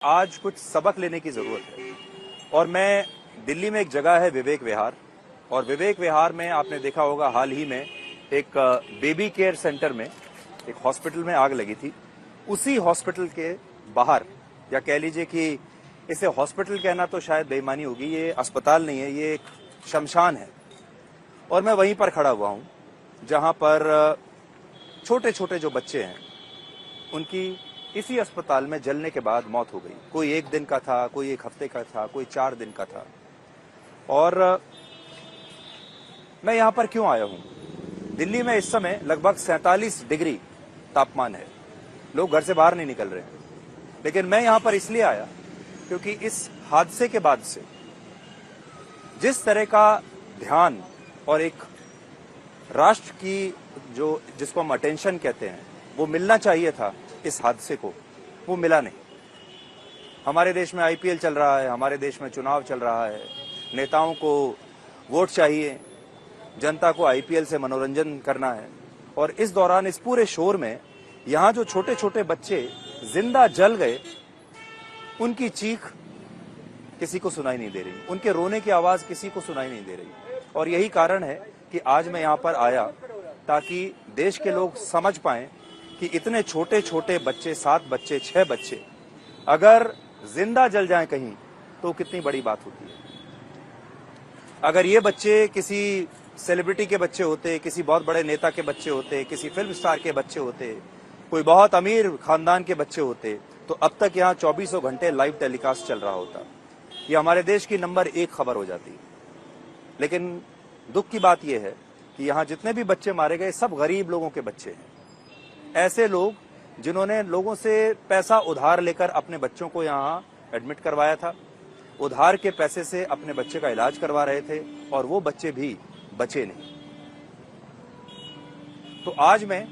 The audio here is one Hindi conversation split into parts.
आज कुछ सबक लेने की जरूरत है। और मैं दिल्ली में एक जगह है विवेक विहार, और विवेक विहार में आपने देखा होगा हाल ही में एक बेबी केयर सेंटर में एक हॉस्पिटल में आग लगी थी। उसी हॉस्पिटल के बाहर, या कह लीजिए कि इसे हॉस्पिटल कहना तो शायद बेईमानी होगी, ये अस्पताल नहीं है, ये एक शमशान है। और मैं वहीं पर खड़ा हुआ हूं जहां पर छोटे छोटे जो बच्चे हैं उनकी इसी अस्पताल में जलने के बाद मौत हो गई। कोई 1 दिन का था, कोई 1 हफ्ते का था, कोई 4 दिन का था। और मैं यहां पर क्यों आया हूं? दिल्ली में इस समय लगभग 47 डिग्री तापमान है, लोग घर से बाहर नहीं निकल रहे हैं। लेकिन मैं यहां पर इसलिए आया क्योंकि इस हादसे के बाद से जिस तरह का ध्यान और एक राष्ट्र की जिसको हम अटेंशन कहते हैं वो मिलना चाहिए था इस हादसे को, वो मिला नहीं। हमारे देश में आईपीएल चल रहा है, हमारे देश में चुनाव चल रहा है, नेताओं को वोट चाहिए, जनता को आईपीएल से मनोरंजन करना है। और इस दौरान इस पूरे शोर में यहां जो छोटे छोटे बच्चे जिंदा जल गए, उनकी चीख किसी को सुनाई नहीं दे रही, उनके रोने की आवाज किसी को सुनाई नहीं दे रही। और यही कारण है कि आज मैं यहां पर आया ताकि देश के लोग समझ पाएं कि इतने छोटे छोटे बच्चे, 7 बच्चे, 6 बच्चे अगर जिंदा जल जाएं कहीं तो कितनी बड़ी बात होती है। अगर ये बच्चे किसी सेलिब्रिटी के बच्चे होते, किसी बहुत बड़े नेता के बच्चे होते, किसी फिल्म स्टार के बच्चे होते, कोई बहुत अमीर खानदान के बच्चे होते, तो अब तक यहाँ 24 घंटे लाइव टेलीकास्ट चल रहा होता। ये हमारे देश की नंबर 1 खबर हो जाती। लेकिन दुख की बात यह है कि यहाँ जितने भी बच्चे मारे गए सब गरीब लोगों के बच्चे हैं। ऐसे लोग जिन्होंने लोगों से पैसा उधार लेकर अपने बच्चों को यहाँ एडमिट करवाया था, उधार के पैसे से अपने बच्चे का इलाज करवा रहे थे, और वो बच्चे भी बचे नहीं। तो आज मैं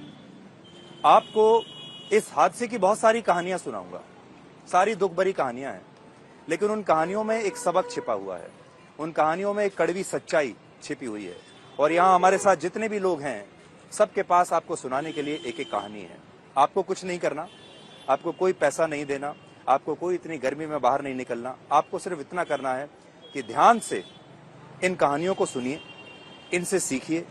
आपको इस हादसे की बहुत सारी कहानियां सुनाऊंगा, सारी दुख भरी कहानियां हैं, लेकिन उन कहानियों में एक सबक छिपा हुआ है, उन कहानियों में एक कड़वी सच्चाई छिपी हुई है। और यहाँ हमारे साथ जितने भी लोग हैं, सबके पास आपको सुनाने के लिए एक एक कहानी है। आपको कुछ नहीं करना, आपको कोई पैसा नहीं देना, आपको कोई इतनी गर्मी में बाहर नहीं निकलना। आपको सिर्फ इतना करना है कि ध्यान से इन कहानियों को सुनिए, इनसे सीखिए,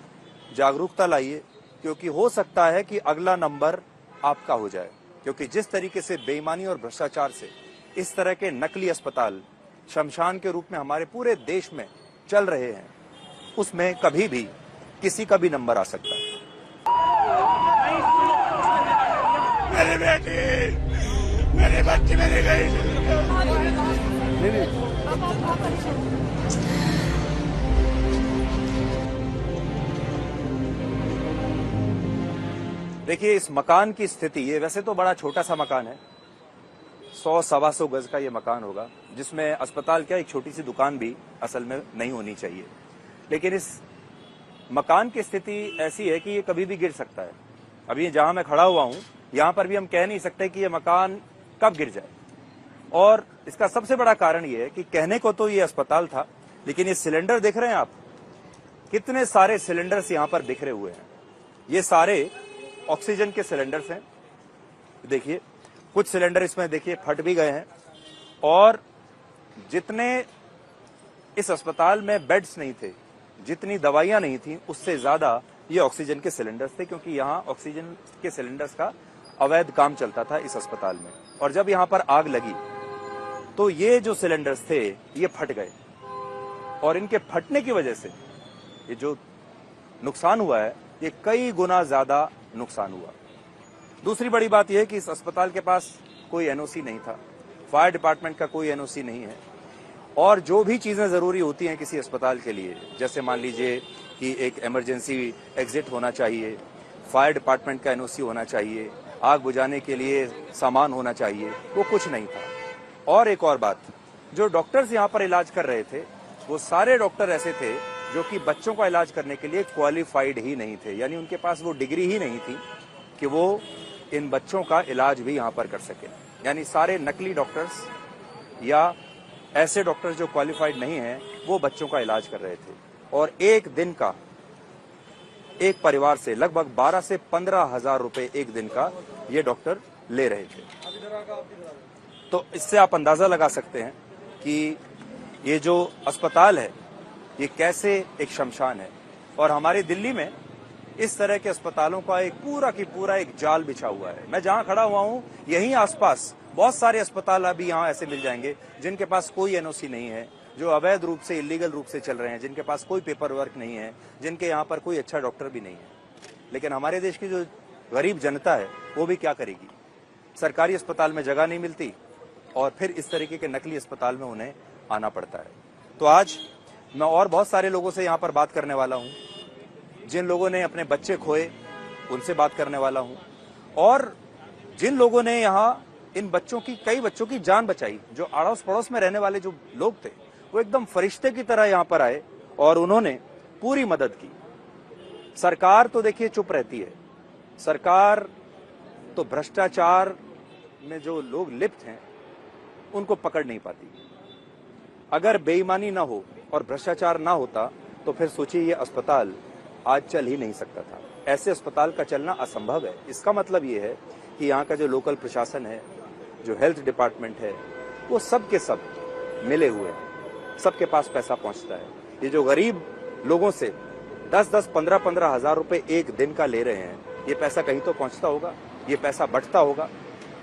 जागरूकता लाइए, क्योंकि हो सकता है कि अगला नंबर आपका हो जाए। क्योंकि जिस तरीके से बेईमानी और भ्रष्टाचार से इस तरह के नकली अस्पताल शमशान के रूप में हमारे पूरे देश में चल रहे हैं, उसमें कभी भी किसी का भी नंबर आ सकता है। मेरी बेटी, मेरी बच्ची मेरी गई। देखिए, इस मकान की स्थिति, ये वैसे तो बड़ा छोटा सा मकान है, 100-125 गज का ये मकान होगा, जिसमें अस्पताल क्या एक छोटी सी दुकान भी असल में नहीं होनी चाहिए। लेकिन इस मकान की स्थिति ऐसी है कि ये कभी भी गिर सकता है। अभी जहां मैं खड़ा हुआ हूं, यहां पर भी हम कह नहीं सकते कि ये मकान कब गिर जाए। और इसका सबसे बड़ा कारण ये है कि कहने को तो ये अस्पताल था, लेकिन ये सिलेंडर देख रहे हैं आप, कितने सारे सिलेंडर्स यहां पर बिखरे हुए हैं। ये सारे ऑक्सीजन के सिलेंडर्स हैं। देखिए, कुछ सिलेंडर इसमें देखिए फट भी गए हैं। और जितने इस अस्पताल में बेड्स नहीं थे, जितनी दवाइयां नहीं थी, उससे ज्यादा ये ऑक्सीजन के सिलेंडर्स थे, क्योंकि यहाँ ऑक्सीजन के सिलेंडर्स का अवैध काम चलता था इस अस्पताल में। और जब यहाँ पर आग लगी तो ये जो सिलेंडर्स थे ये फट गए, और इनके फटने की वजह से ये जो नुकसान हुआ है, ये कई गुना ज्यादा नुकसान हुआ। दूसरी बड़ी बात यह है कि इस अस्पताल के पास कोई एनओसी नहीं था, फायर डिपार्टमेंट का कोई एनओसी नहीं है। और जो भी चीजें जरूरी होती हैं किसी अस्पताल के लिए, जैसे मान लीजिए कि एक इमरजेंसी एग्जिट होना चाहिए, फायर डिपार्टमेंट का एनओसी होना चाहिए, आग बुझाने के लिए सामान होना चाहिए, वो कुछ नहीं था। और एक और बात, जो डॉक्टर्स यहाँ पर इलाज कर रहे थे, वो सारे डॉक्टर ऐसे थे जो कि बच्चों का इलाज करने के लिए क्वालिफाइड ही नहीं थे, यानी उनके पास वो डिग्री ही नहीं थी कि वो इन बच्चों का इलाज भी यहाँ पर कर सके। यानी सारे नकली डॉक्टर्स या ऐसे डॉक्टर्स जो क्वालिफाइड नहीं हैं, वो बच्चों का इलाज कर रहे थे। और एक दिन का एक परिवार से लगभग 12 से 15 हजार रुपए एक दिन का ये डॉक्टर ले रहे थे। तो इससे आप अंदाजा लगा सकते हैं कि ये जो अस्पताल है ये कैसे एक शमशान है। और हमारी दिल्ली में इस तरह के अस्पतालों का एक पूरा की पूरा एक जाल बिछा हुआ है। मैं जहां खड़ा हुआ हूं यहीं आसपास बहुत सारे अस्पताल अभी यहां ऐसे मिल जाएंगे जिनके पास कोई एनओसी नहीं है, जो अवैध रूप से इलीगल रूप से चल रहे हैं, जिनके पास कोई पेपर वर्क नहीं है, जिनके यहाँ पर कोई अच्छा डॉक्टर भी नहीं है। लेकिन हमारे देश की जो गरीब जनता है वो भी क्या करेगी? सरकारी अस्पताल में जगह नहीं मिलती और फिर इस तरीके के नकली अस्पताल में उन्हें आना पड़ता है। तो आज मैं और बहुत सारे लोगों से यहाँ पर बात करने वाला हूँ, जिन लोगों ने अपने बच्चे खोए उनसे बात करने वाला हूँ, और जिन लोगों ने यहाँ इन बच्चों की, कई बच्चों की जान बचाई। जो अड़ोस पड़ोस में रहने वाले जो लोग थे वो एकदम फरिश्ते की तरह यहाँ पर आए और उन्होंने पूरी मदद की। सरकार तो देखिए चुप रहती है, सरकार तो भ्रष्टाचार में जो लोग लिप्त हैं उनको पकड़ नहीं पाती। अगर बेईमानी ना हो और भ्रष्टाचार ना होता तो फिर सोचिए ये अस्पताल आज चल ही नहीं सकता था। ऐसे अस्पताल का चलना असंभव है। इसका मतलब ये है कि यहाँ का जो लोकल प्रशासन है, जो हेल्थ डिपार्टमेंट है, वो सब के सब मिले हुए हैं, सबके पास पैसा पहुंचता है। ये जो गरीब लोगों से 10-10, 15-15 हजार रुपए एक दिन का ले रहे हैं, ये पैसा कहीं तो पहुंचता होगा, ये पैसा बंटता होगा,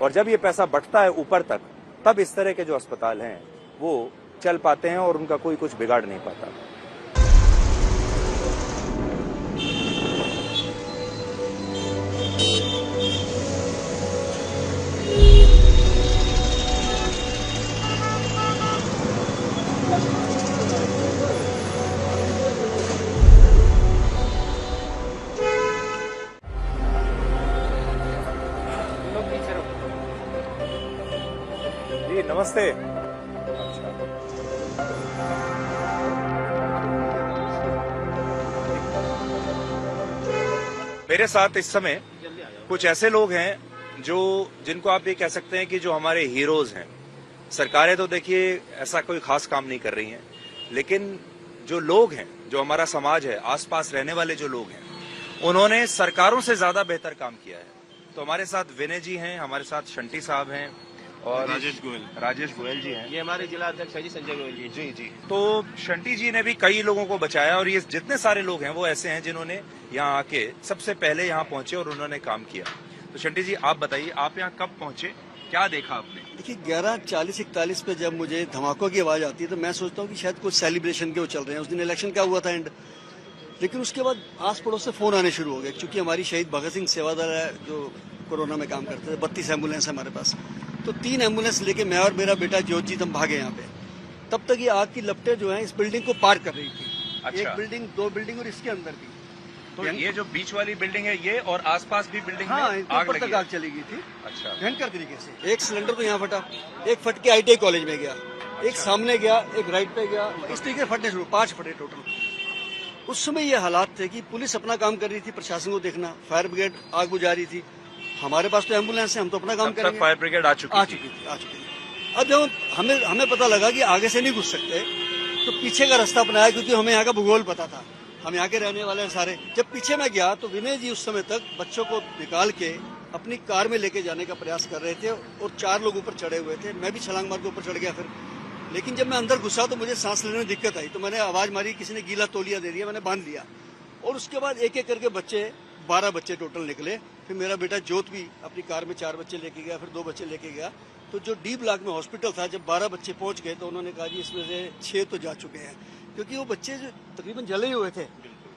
और जब ये पैसा बंटता है ऊपर तक, तब इस तरह के जो अस्पताल हैं वो चल पाते हैं और उनका कोई कुछ बिगाड़ नहीं पाता। जी नमस्ते। मेरे साथ इस समय कुछ ऐसे लोग हैं जिनको आप ये कह सकते हैं कि जो हमारे हीरोज हैं। सरकारें तो देखिए ऐसा कोई खास काम नहीं कर रही हैं, लेकिन जो लोग हैं, जो हमारा समाज है, आसपास रहने वाले जो लोग हैं, उन्होंने सरकारों से ज्यादा बेहतर काम किया है। तो हमारे साथ विनय जी हैं, हमारे साथ शंटी साहब हैं और राजेश गोयल जी हैं। ये हमारे जिला अध्यक्ष है जी, संजय गोयल जी। जी जी। तो शंटी जी ने भी कई लोगों को बचाया और ये जितने सारे लोग हैं वो ऐसे हैं जिन्होंने यहाँ आके सबसे पहले यहाँ पहुंचे और उन्होंने काम किया। तो शंटी जी आप बताइए, आप यहाँ कब पहुंचे, क्या देखा आपने? देखिए 11:40-41 पे जब मुझे धमाकों की आवाज आती है तो मैं सोचता हूँ कि शायद कुछ सेलिब्रेशन के वो चल रहे हैं। उस दिन इलेक्शन का हुआ था एंड, लेकिन उसके बाद आस पड़ोस से फोन आने शुरू हो गए, क्योंकि हमारी शहीद भगत सिंह सेवादल है जो कोरोना में काम करते थे। 32 एम्बुलेंस है हमारे पास, तो 3 एम्बुलेंस लेके मैं और मेरा बेटा ज्योतजीत हम भागे यहाँ पे। तब तक ये आग की लपटें जो है इस बिल्डिंग को पार कर रही थी। अच्छा। एक बिल्डिंग, 2 बिल्डिंग और इसके अंदर भी। तो ये जो बीच वाली बिल्डिंग है ये और आसपास भी बिल्डिंग हाँ, में इनके आग ऊपर लगी तक है। आग चली गई थी अच्छा। भयंकर तरीके से। एक सिलेंडर तो यहाँ फटा, एक फट के ITI कॉलेज में गया, एक सामने गया, एक राइट पे गया, इस तरीके से फटने शुरू, 5 फटे टोटल। उस समय ये हालात थे कि पुलिस अपना काम कर रही थी, प्रशासन को देखना, फायर ब्रिगेड आग बुझा रही थी। हमारे पास तो एम्बुलेंस है, हम तो अपना काम करेंगे। फायर ब्रिगेड आ चुकी थी। अब जब हमें पता लगा कि आगे से नहीं घुस सकते, तो पीछे का रास्ता अपनाया, क्योंकि हमें यहाँ का भूगोल पता था, हम यहाँ के रहने वाले हैं सारे। जब पीछे मैं गया तो विनय जी उस समय तक बच्चों को निकाल के अपनी कार में लेके जाने का प्रयास कर रहे थे और 4 लोग ऊपर चढ़े हुए थे। मैं भी छलांग मार के ऊपर चढ़ गया फिर, लेकिन जब मैं अंदर घुसा तो मुझे सांस लेने में दिक्कत आई, तो मैंने आवाज मारी, किसी ने गीला तौलिया दे दिया, मैंने बांध लिया। और उसके बाद एक एक करके बच्चे, 12 बच्चे टोटल निकले। फिर मेरा बेटा जोत भी अपनी कार में 4 बच्चे लेके गया, फिर 2 बच्चे लेके गया। तो जो डी ब्लॉक में हॉस्पिटल था, जब 12 बच्चे पहुंच गए तो उन्होंने कहा जी इसमें से 6 तो जा चुके हैं, क्योंकि वो बच्चे जो तकरीबन जले हुए थे,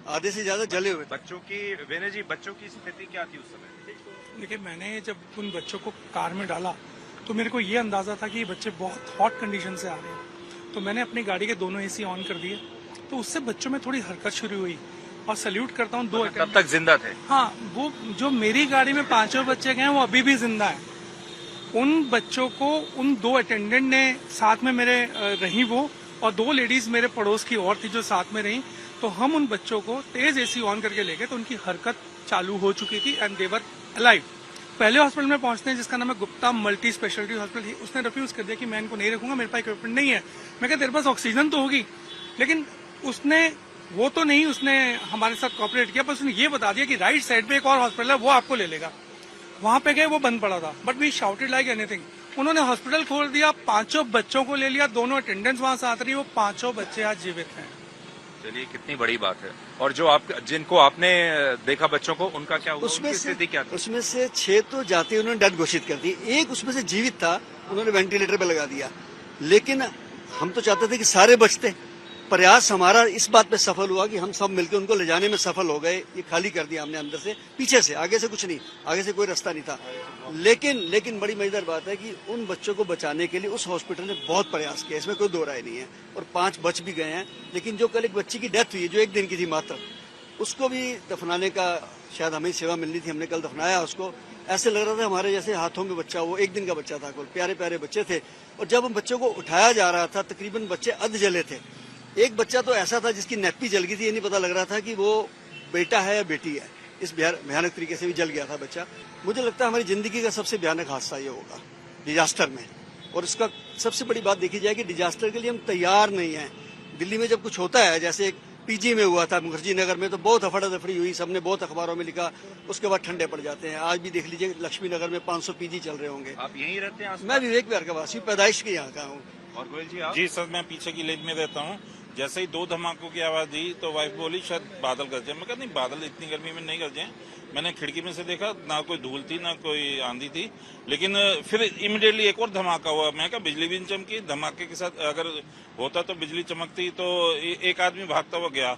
आधे से ज्यादा जले हुए थे। बच्चों की, विनय जी, बच्चों की स्थिति क्या थी उस समय? देखिए, मैंने जब उन बच्चों को कार में डाला तो मेरे को ये अंदाजा था कि ये बच्चे बहुत हॉट कंडीशन से आ रहे हैं। तो मैंने अपनी गाड़ी के दोनों AC ऑन कर दिए, तो उससे बच्चों में थोड़ी हरकत शुरू हुई। और सैल्यूट करता हूँ 2 तब तक जिंदा थे? हाँ, वो जो मेरी गाड़ी में 5 बच्चे गए वो अभी भी जिंदा है। उन बच्चों को उन 2 अटेंडेंट ने साथ में मेरे रही, वो और 2 लेडीज मेरे पड़ोस की और थी जो साथ में रही। तो हम उन बच्चों को तेज AC ऑन करके ले गए, तो उनकी हरकत चालू हो चुकी थी एंड देवर अलाइव। पहले हॉस्पिटल में पहुंचते हैं जिसका नाम है गुप्ता मल्टी स्पेशलिटी हॉस्पिटल, उसने रिफ्यूज कर दिया कि मैं इनको नहीं रखूंगा, मेरे पास इक्विपमेंट नहीं है। मैं कहा तेरे पास ऑक्सीजन तो होगी, लेकिन उसने वो तो नहीं, उसने हमारे साथ कोऑपरेट किया, बस उसने ये बता दिया कि राइट साइड पे एक और हॉस्पिटल है, वो आपको ले लेगा। वहां पे गए, वो बंद पड़ा था, but we shouted like anything. उन्होंने हॉस्पिटल खोल दिया, 5 बच्चों को ले लिया, दोनों अटेंडेंट्स वहां साथ रही, वो 5 बच्चे आज जीवित हैं। चलिए, कितनी बड़ी बात है। और जो आप जिनको आपने देखा बच्चों को, उनका क्या हुआ? उसमें उनकी से स्थिति क्या थी? उसमें से 6 तो जाते ही उन्होंने डेड घोषित कर दी। एक उसमें से जीवित था, उन्होंने वेंटिलेटर पे लगा दिया। लेकिन हम तो चाहते थे कि सारे बचते। प्रयास हमारा इस बात पे सफल हुआ कि हम सब मिलकर उनको ले जाने में सफल हो गए। ये खाली कर दिया हमने अंदर से, पीछे से, आगे से कुछ नहीं, आगे से कोई रास्ता नहीं था। लेकिन बड़ी मजेदार बात है कि उन बच्चों को बचाने के लिए उस हॉस्पिटल ने बहुत प्रयास किया, इसमें कोई दो राय नहीं है। और 5 बच भी गए हैं। लेकिन जो कल एक बच्ची की डेथ हुई है, जो 1 दिन की थी मात्र, उसको भी दफनाने का शायद हमें सेवा मिलनी थी, हमने कल दफनाया उसको। ऐसे लग रहा था हमारे जैसे हाथों में बच्चा, वो 1 दिन का बच्चा था। प्यारे प्यारे बच्चे थे। और जब हम बच्चों को उठाया जा रहा था, तकरीबन बच्चे अध जले थे। एक बच्चा तो ऐसा था जिसकी नेप्पी जल गई थी, ये नहीं पता लग रहा था कि वो बेटा है या बेटी है। इस भयानक तरीके से भी जल गया था बच्चा। मुझे लगता है हमारी जिंदगी का सबसे भयानक हादसा ये होगा डिजास्टर में। और इसका सबसे बड़ी बात देखी जाए कि डिजास्टर के लिए हम तैयार नहीं है। दिल्ली में जब कुछ होता है, जैसे एक पीजी में हुआ था, मुखर्जी नगर में, तो बहुत अफड़ा दफड़ी हुई, सबने बहुत अखबारों में लिखा, उसके बाद ठंडे पड़ जाते हैं। आज भी देख लीजिए लक्ष्मी नगर में 500 पीजी चल रहे होंगे। आप यहीं रहते हैं? मैं विवेक विहार का वासी, पैदाइश के यहाँ का हूँ। और गोयल जी, आप? जी सर, मैं पीछे की लेन में रहता हूँ। जैसे ही 2 धमाकों की आवाज दी तो वाइफ बोली शायद बादल गरजे। मैं कहा नहीं, बादल इतनी गर्मी में नहीं गरजे। मैंने खिड़की में से देखा, ना कोई धूल थी ना कोई आंधी थी। लेकिन फिर इमीडिएटली एक और धमाका हुआ। मैं कहा बिजली भी नहीं चमकी। धमाके के साथ अगर होता तो बिजली चमकती तो एक आदमी भागता हुआ गया।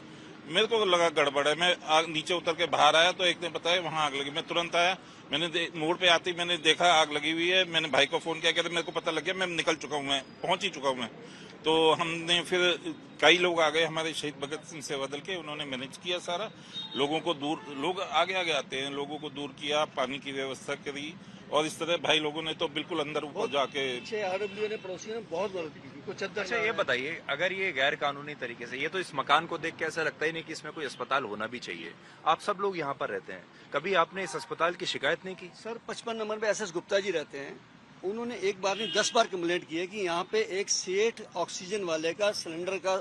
मेरे को लगा गड़बड़ है। मैं नीचे उतर के बाहर आया तो एक ने बताया वहां आग लगी। मैं तुरंत आया, मैंने मोड़ पे आती मैंने देखा आग लगी हुई है। मैंने भाई को फोन किया, कहते मेरे को पता लग गया, मैं निकल चुका हूँ, मैं पहुंच ही चुका हूँ। मैं तो हमने फिर कई लोग आ गए हमारे शहीद भगत सिंह सेवा दल के, उन्होंने मैनेज किया सारा। लोगों को दूर, लोग आगे आगे आते हैं, लोगों को दूर किया, पानी की व्यवस्था करी। और इस तरह भाई लोगों ने तो बिल्कुल अंदर ऊपर जाके RW ने पड़ोसियों ने बहुत मदद की थी। कुछ अच्छा, ये बताइए, अगर ये गैर कानूनी तरीके से, ये तो इस मकान को देख के ऐसा लगता ही नहीं कि इसमें कोई अस्पताल होना भी चाहिए। आप सब लोग यहाँ पर रहते हैं, कभी आपने इस अस्पताल की शिकायत नहीं की? सर 55 नंबर पे SS गुप्ता जी रहते हैं। उन्होंने एक बार नहीं 10 बार कंप्लेंट की है कि यहाँ पे एक सेठ ऑक्सीजन वाले का सिलेंडर का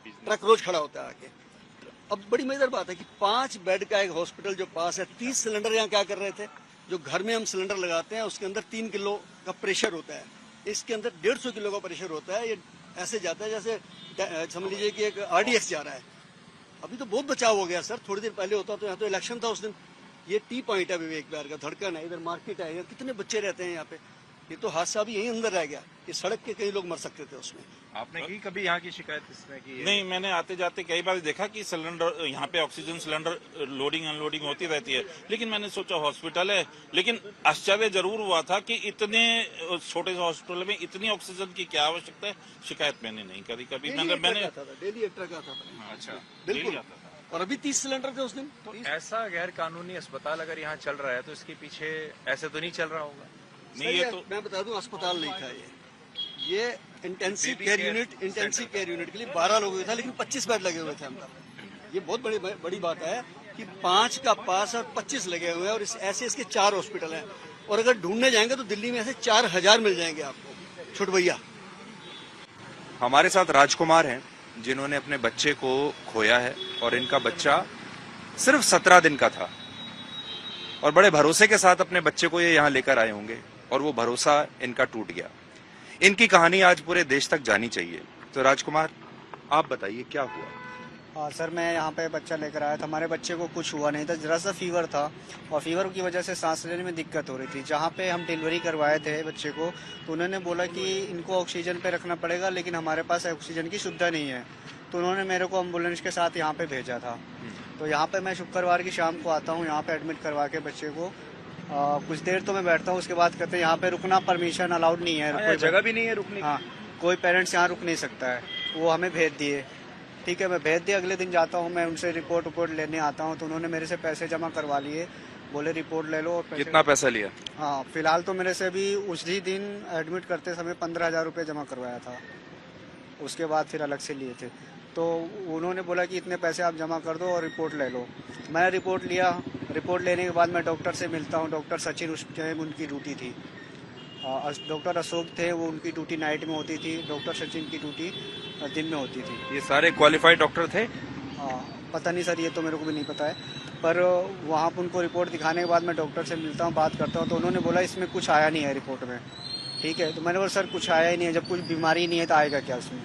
ट्रक रोज खड़ा होता है आके। अब बड़ी मजेदार बात है कि 5 बेड का एक हॉस्पिटल जो पास है, 30 सिलेंडर यहाँ क्या कर रहे थे? जो घर में हम सिलेंडर लगाते हैं उसके अंदर 3 किलो का प्रेशर होता है, इसके अंदर 150 किलो का प्रेशर होता है। ये ऐसे जाता है जैसे समझ लीजिए कि एक RDX जा रहा है। अभी तो बहुत बचाव हो गया सर, थोड़ी देर पहले होता तो यहाँ तो इलेक्शन था उस दिन। ये टी पॉइंट है विवेक विहार का, धड़कन है, इधर मार्केट है, कितने बच्चे रहते हैं यहाँ पे। ये तो हादसा भी यहीं अंदर रह गया, ये सड़क के कई लोग मर सकते थे उसमें। आपने की कभी यहाँ की शिकायत इसमें की? नहीं, मैंने आते जाते कई बार देखा कि सिलेंडर यहाँ पे ऑक्सीजन सिलेंडर लोडिंग अनलोडिंग होती रहती है। लेकिन मैंने सोचा हॉस्पिटल है। लेकिन आश्चर्य जरूर हुआ था कि इतने छोटे से हॉस्पिटल में इतनी ऑक्सीजन की क्या आवश्यकता है। शिकायत मैंने नहीं करी कभी। मैंने डेली एक ट्रक आता था। अच्छा, बिल्कुल। और अभी 30 सिलेंडर थे उस दिन। तो ऐसा गैर कानूनी अस्पताल अगर यहाँ चल रहा है तो इसके पीछे ऐसे तो नहीं चल रहा होगा? नहीं, ये तो मैं बता दूं, अस्पताल नहीं था ये इंटेंसिव केयर यूनिट के लिए 12 लोगों था, लेकिन 25 बेड लगे हुए थे अंदर। ये बहुत बड़ी बात है कि 5 का पास और 25 लगे हुए हैं। और ऐसे इसके 4 हॉस्पिटल हैं। और अगर ढूंढने जाएंगे तो दिल्ली में ऐसे 4000 मिल जाएंगे आपको, छोट भैया। हमारे साथ राजकुमार हैं जिन्होंने अपने बच्चे को खोया है, और इनका बच्चा सिर्फ 17 दिन का था, और बड़े भरोसे के साथ अपने बच्चे को ये यहाँ लेकर आए होंगे, और वो भरोसा इनका टूट गया। इनकी कहानी आज पूरे देश तक जानी चाहिए। तो राजकुमार, आप बताइए क्या हुआ? हाँ सर, मैं यहाँ पे बच्चा लेकर आया था। हमारे बच्चे को कुछ हुआ नहीं था, जरा सा फीवर था, और फीवर की वजह से सांस लेने में दिक्कत हो रही थी। जहाँ पे हम डिलीवरी करवाए थे बच्चे को, तो उन्होंने बोला कि इनको ऑक्सीजन पे रखना पड़ेगा, लेकिन हमारे पास ऑक्सीजन की सुविधा नहीं है। तो उन्होंने मेरे को एम्बुलेंस के साथ यहाँ पे भेजा था। तो यहाँ पे मैं शुक्रवार की शाम को आता हूँ, यहाँ पे एडमिट करवा के बच्चे को कुछ देर तो मैं बैठता हूँ, उसके बाद कहते हैं यहाँ पे रुकना परमिशन अलाउड नहीं है, कोई जगह भी नहीं है रुकने की। हाँ, कोई पेरेंट्स यहाँ रुक नहीं सकता है। वो हमें भेज दिए। ठीक है, मैं भेज दिया। अगले दिन जाता हूँ, मैं उनसे रिपोर्ट लेने आता हूँ, तो उन्होंने मेरे से पैसे जमा करवा लिए, बोले रिपोर्ट ले लो। कितना पैसा लिया? हाँ, फिलहाल तो मेरे से भी उसी दिन एडमिट करते समय 15,000 रुपये जमा करवाया था। उसके बाद फिर अलग से लिए थे। तो उन्होंने बोला कि इतने पैसे आप जमा कर दो और रिपोर्ट ले लो। मैं रिपोर्ट लिया। रिपोर्ट लेने के बाद मैं डॉक्टर से मिलता हूँ। डॉक्टर सचिन उस टाइम उनकी ड्यूटी थी। डॉक्टर अशोक थे, वो उनकी ड्यूटी नाइट में होती थी। डॉक्टर सचिन की ड्यूटी दिन में होती थी। ये सारे क्वालिफाइड डॉक्टर थे? पता नहीं सर, ये तो मेरे को भी नहीं पता है। पर वहाँ पर उनको रिपोर्ट दिखाने के बाद मैं डॉक्टर से मिलता हूँ, बात करता हूँ, तो उन्होंने बोला इसमें कुछ आया नहीं है रिपोर्ट में। ठीक है। तो मैंने बोला सर कुछ आया ही नहीं है, जब कुछ बीमारी नहीं है तो आएगा क्या उसमें।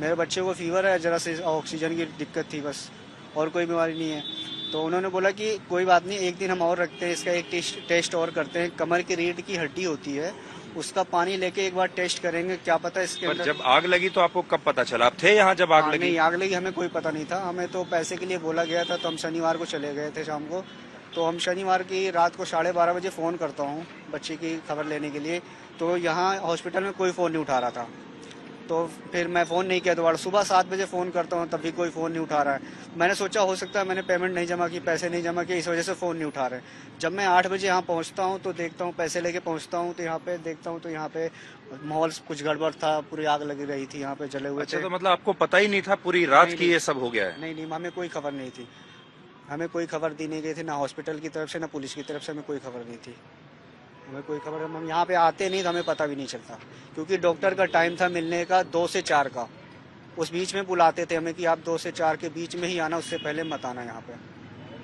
मेरे बच्चे को फीवर है, जरा से ऑक्सीजन की दिक्कत थी बस, और कोई बीमारी नहीं है। तो उन्होंने बोला कि कोई बात नहीं, एक दिन हम और रखते हैं, इसका एक टेस्ट और करते हैं। कमर की रीढ़ की हड्डी होती है, उसका पानी लेके एक बार टेस्ट करेंगे, क्या पता इसके पर अंदर। जब आग लगी तो आपको कब पता चला? आप थे यहाँ जब आग लगी? नहीं, आग लगी हमें कोई पता नहीं था, हमें तो पैसे के लिए बोला गया था, तो हम शनिवार को चले गए थे शाम को। तो हम शनिवार की रात को 12:30 बजे फ़ोन करता हूँ बच्चे की खबर लेने के लिए, तो यहाँ हॉस्पिटल में कोई फ़ोन नहीं उठा रहा था। तो फिर मैं फ़ोन नहीं किया, दोबारा सुबह 7 बजे फ़ोन करता हूँ, तब भी कोई फ़ोन नहीं उठा रहा है। मैंने सोचा हो सकता है मैंने पेमेंट नहीं जमा की, पैसे नहीं जमा किए, इस वजह से फ़ोन नहीं उठा रहे। जब मैं 8 बजे यहाँ पहुँचता हूँ तो देखता हूँ, पैसे लेके पहुँचता हूँ तो यहाँ पे देखता हूँ तो यहाँ पे माहौल कुछ गड़बड़ था, पूरी आग लगी रही थी, यहाँ पे जले हुए अच्छा, थे। तो मतलब आपको पता ही नहीं था पूरी रात नहीं, की नहीं। ये सब हो गया है? नहीं, हमें कोई खबर नहीं थी, हमें कोई खबर दी नहीं गई थी, ना हॉस्पिटल की तरफ से ना पुलिस की तरफ से हमें कोई खबर नहीं थी। हमें कोई खबर, हम यहाँ पे आते नहीं तो हमें पता भी नहीं चलता, क्योंकि डॉक्टर का टाइम था मिलने का 2 से 4 का। उस बीच में बुलाते थे हमें कि आप 2 से 4 के बीच में ही आना, उससे पहले मत आना यहाँ पे।